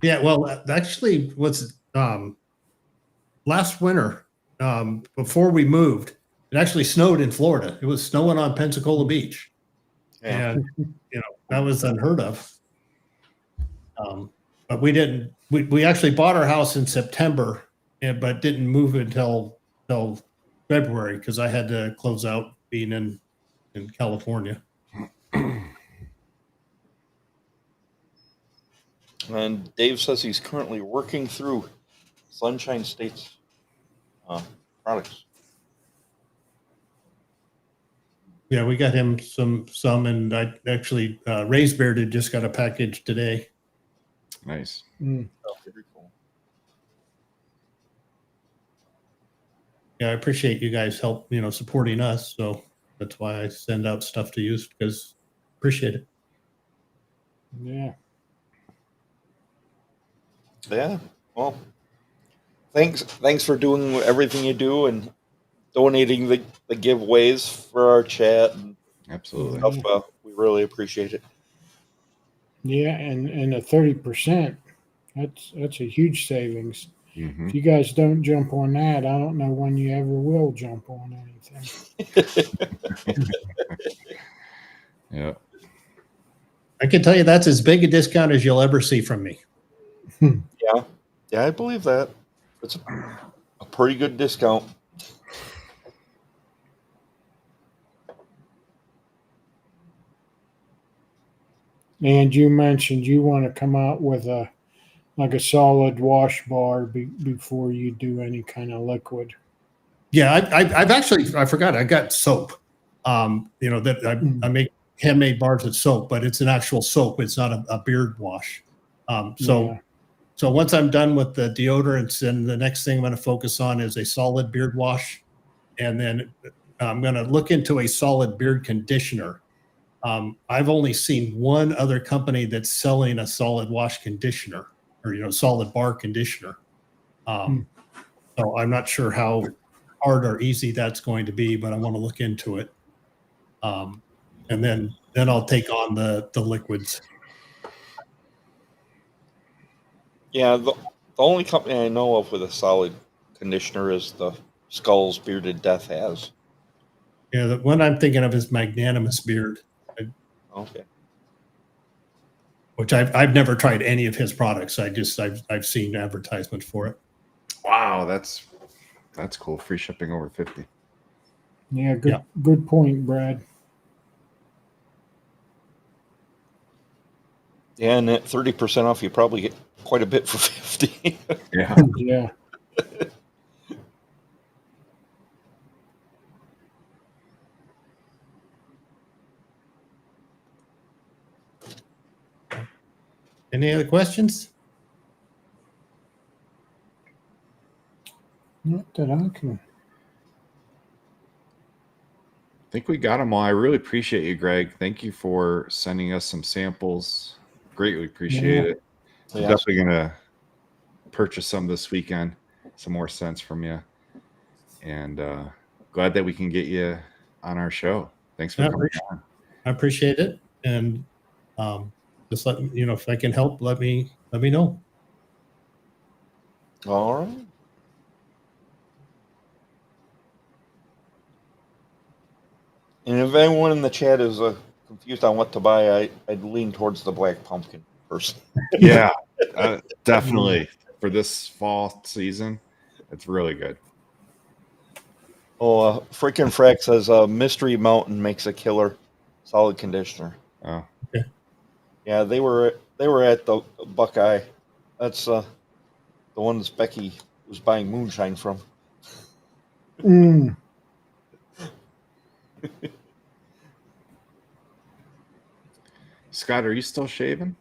Yeah, well, actually, was last winter before we moved, it actually snowed in Florida. It was snowing on Pensacola Beach, and that was unheard of. But we didn't. We actually bought our house in September, but didn't move until February because I had to close out being in California. And Dave says he's currently working through Sunshine State's products. Yeah, we got him some, and I actually Raised Bearded just got a package today. Nice. Oh, very cool. Yeah, I appreciate you guys help, supporting us. So that's why I send out stuff to use because appreciate it. Yeah. Yeah. Well, thanks for doing everything you do and donating the giveaways for our chat and Absolutely. stuff. We really appreciate it. Yeah, and a 30%, that's a huge savings. Mm-hmm. If you guys don't jump on that, I don't know when you ever will jump on anything. Yeah. I can tell you that's as big a discount as you'll ever see from me. Yeah, I believe that. It's a pretty good discount. And you mentioned you want to come out with a solid wash bar before you do any kind of liquid. Yeah, I've actually, I forgot, I got soap. That I make handmade bars with soap, but it's an actual soap. It's not a beard wash. So once I'm done with the deodorants, then the next thing I'm going to focus on is a solid beard wash. And then I'm going to look into a solid beard conditioner. I've only seen one other company that's selling a solid wash conditioner or, solid bar conditioner. So I'm not sure how hard or easy that's going to be, but I want to look into it. And then I'll take on the liquids. Yeah, the only company I know of with a solid conditioner is the Skulls Bearded Death has. Yeah, the one I'm thinking of is Magnanimous Beard. Okay. Which I've never tried any of his products. I've seen advertisements for it. Wow, that's cool. Free shipping over 50. Yeah, good point, Brad. Yeah, and at 30% off, you probably get quite a bit for 50. Yeah. Yeah. Any other questions? Not that I can. I think we got them all. I really appreciate you, Greg. Thank you for sending us some samples. Greatly appreciate it. I'm definitely going to purchase some this weekend. Some more scents from you. And glad that we can get you on our show. Thanks for coming on. I appreciate it. And just let me, if I can help, let me know. All right. And if anyone in the chat is confused on what to buy, I'd lean towards the black pumpkin person. Yeah, definitely. For this fall season, it's really good. Oh, freaking Frack says Mystery Mountain makes a killer solid conditioner. Oh, okay. Yeah, they were at the Buckeye. That's the ones Becky was buying moonshine from. Scott, are you still shaving?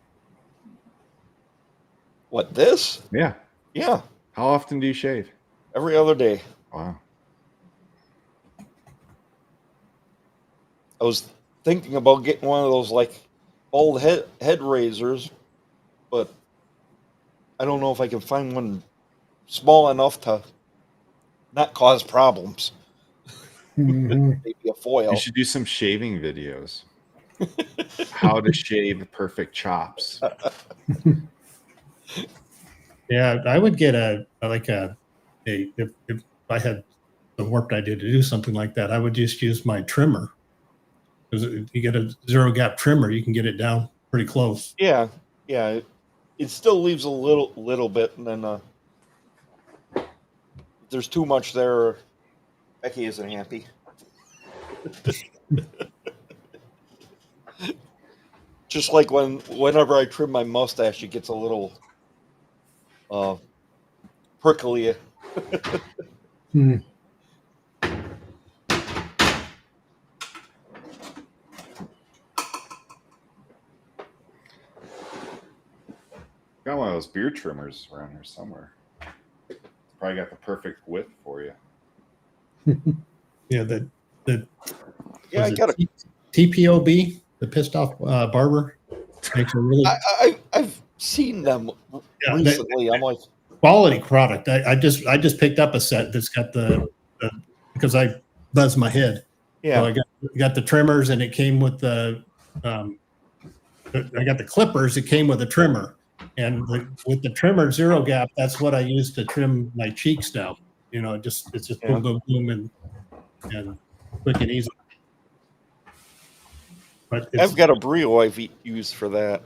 What, this? Yeah. Yeah. How often do you shave? Every other day. Wow. I was thinking about getting one of those like old head razors, but I don't know if I can find one small enough to not cause problems. Maybe a foil. You should do some shaving videos. How to shave perfect chops. Yeah, I would get if I had the work I did to do something like that, I would just use my trimmer. Because if you get a zero gap trimmer, you can get it down pretty close. Yeah. It still leaves a little bit, and then if there's too much there, Becky isn't happy. Just like whenever I trim my mustache, it gets a little prickly. Got one of those beard trimmers around here somewhere. Probably got the perfect width for you. Yeah, I got a TPOB, the pissed off barber. Makes a really. I've seen them recently. I'm like, quality product. I just picked up a set that's got the because I buzz my head. Yeah. So I got the trimmers, and it came with the I got the clippers. It came with a trimmer, and with the trimmer zero gap, that's what I use to trim my cheeks now. You know, it's just boom, boom, boom, and quick and easy. But I've got a Brio I've used for that.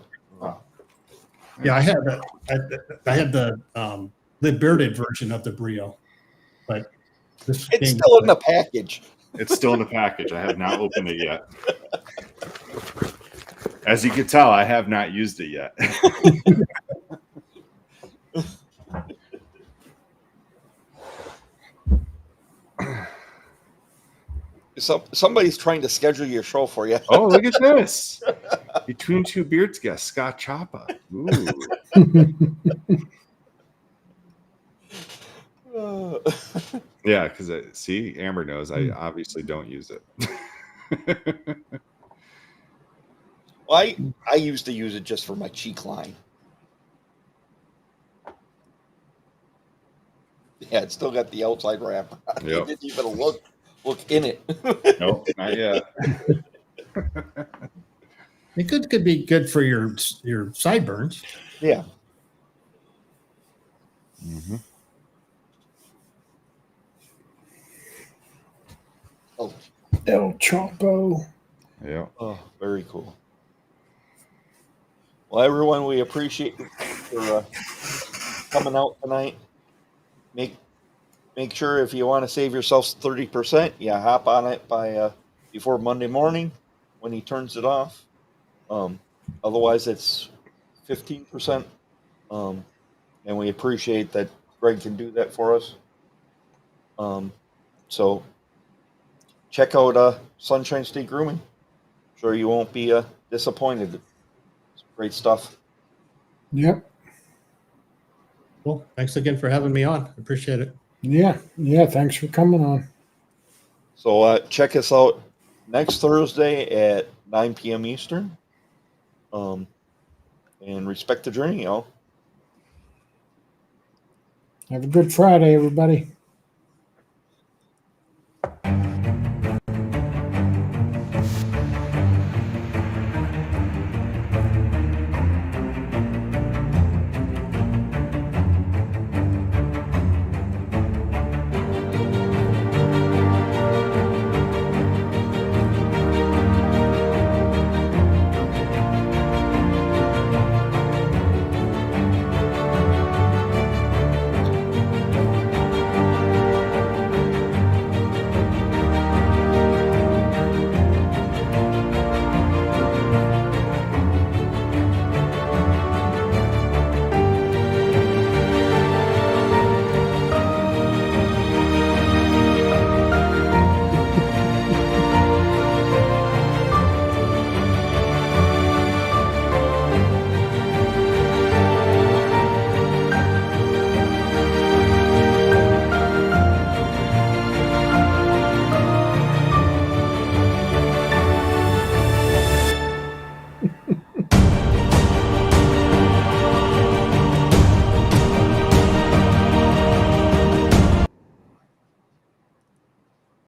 Yeah, I had the bearded version of the Brio, but it's still in the package. It's still in the package. I have not opened it yet. As you can tell, I have not used it yet. Somebody's trying to schedule your show for you. Oh, look at this. Between Two Beards guest, Scott Chapa. Ooh. Yeah, because see, Amber knows I obviously don't use it. Well, I used to use it just for my cheek line. Yeah, it's still got the outside wrap. Yep. I didn't even look in it. Nope, not yet. It could be good for your sideburns. Yeah. Mm-hmm. Oh, El Chapo. Yeah. Oh, very cool. Well, everyone, we appreciate you for coming out tonight. Make sure if you want to save yourselves 30%, hop on it by before Monday morning when he turns it off. Otherwise, it's 15%. And we appreciate that Greg can do that for us. So check out Sunshine State Grooming. Sure, you won't be disappointed. It's great stuff. Yep. Well, thanks again for having me on. Appreciate it. Yeah. Thanks for coming on. So check us out next Thursday at 9 p.m. Eastern. And respect the journey, y'all. Have a good Friday, everybody.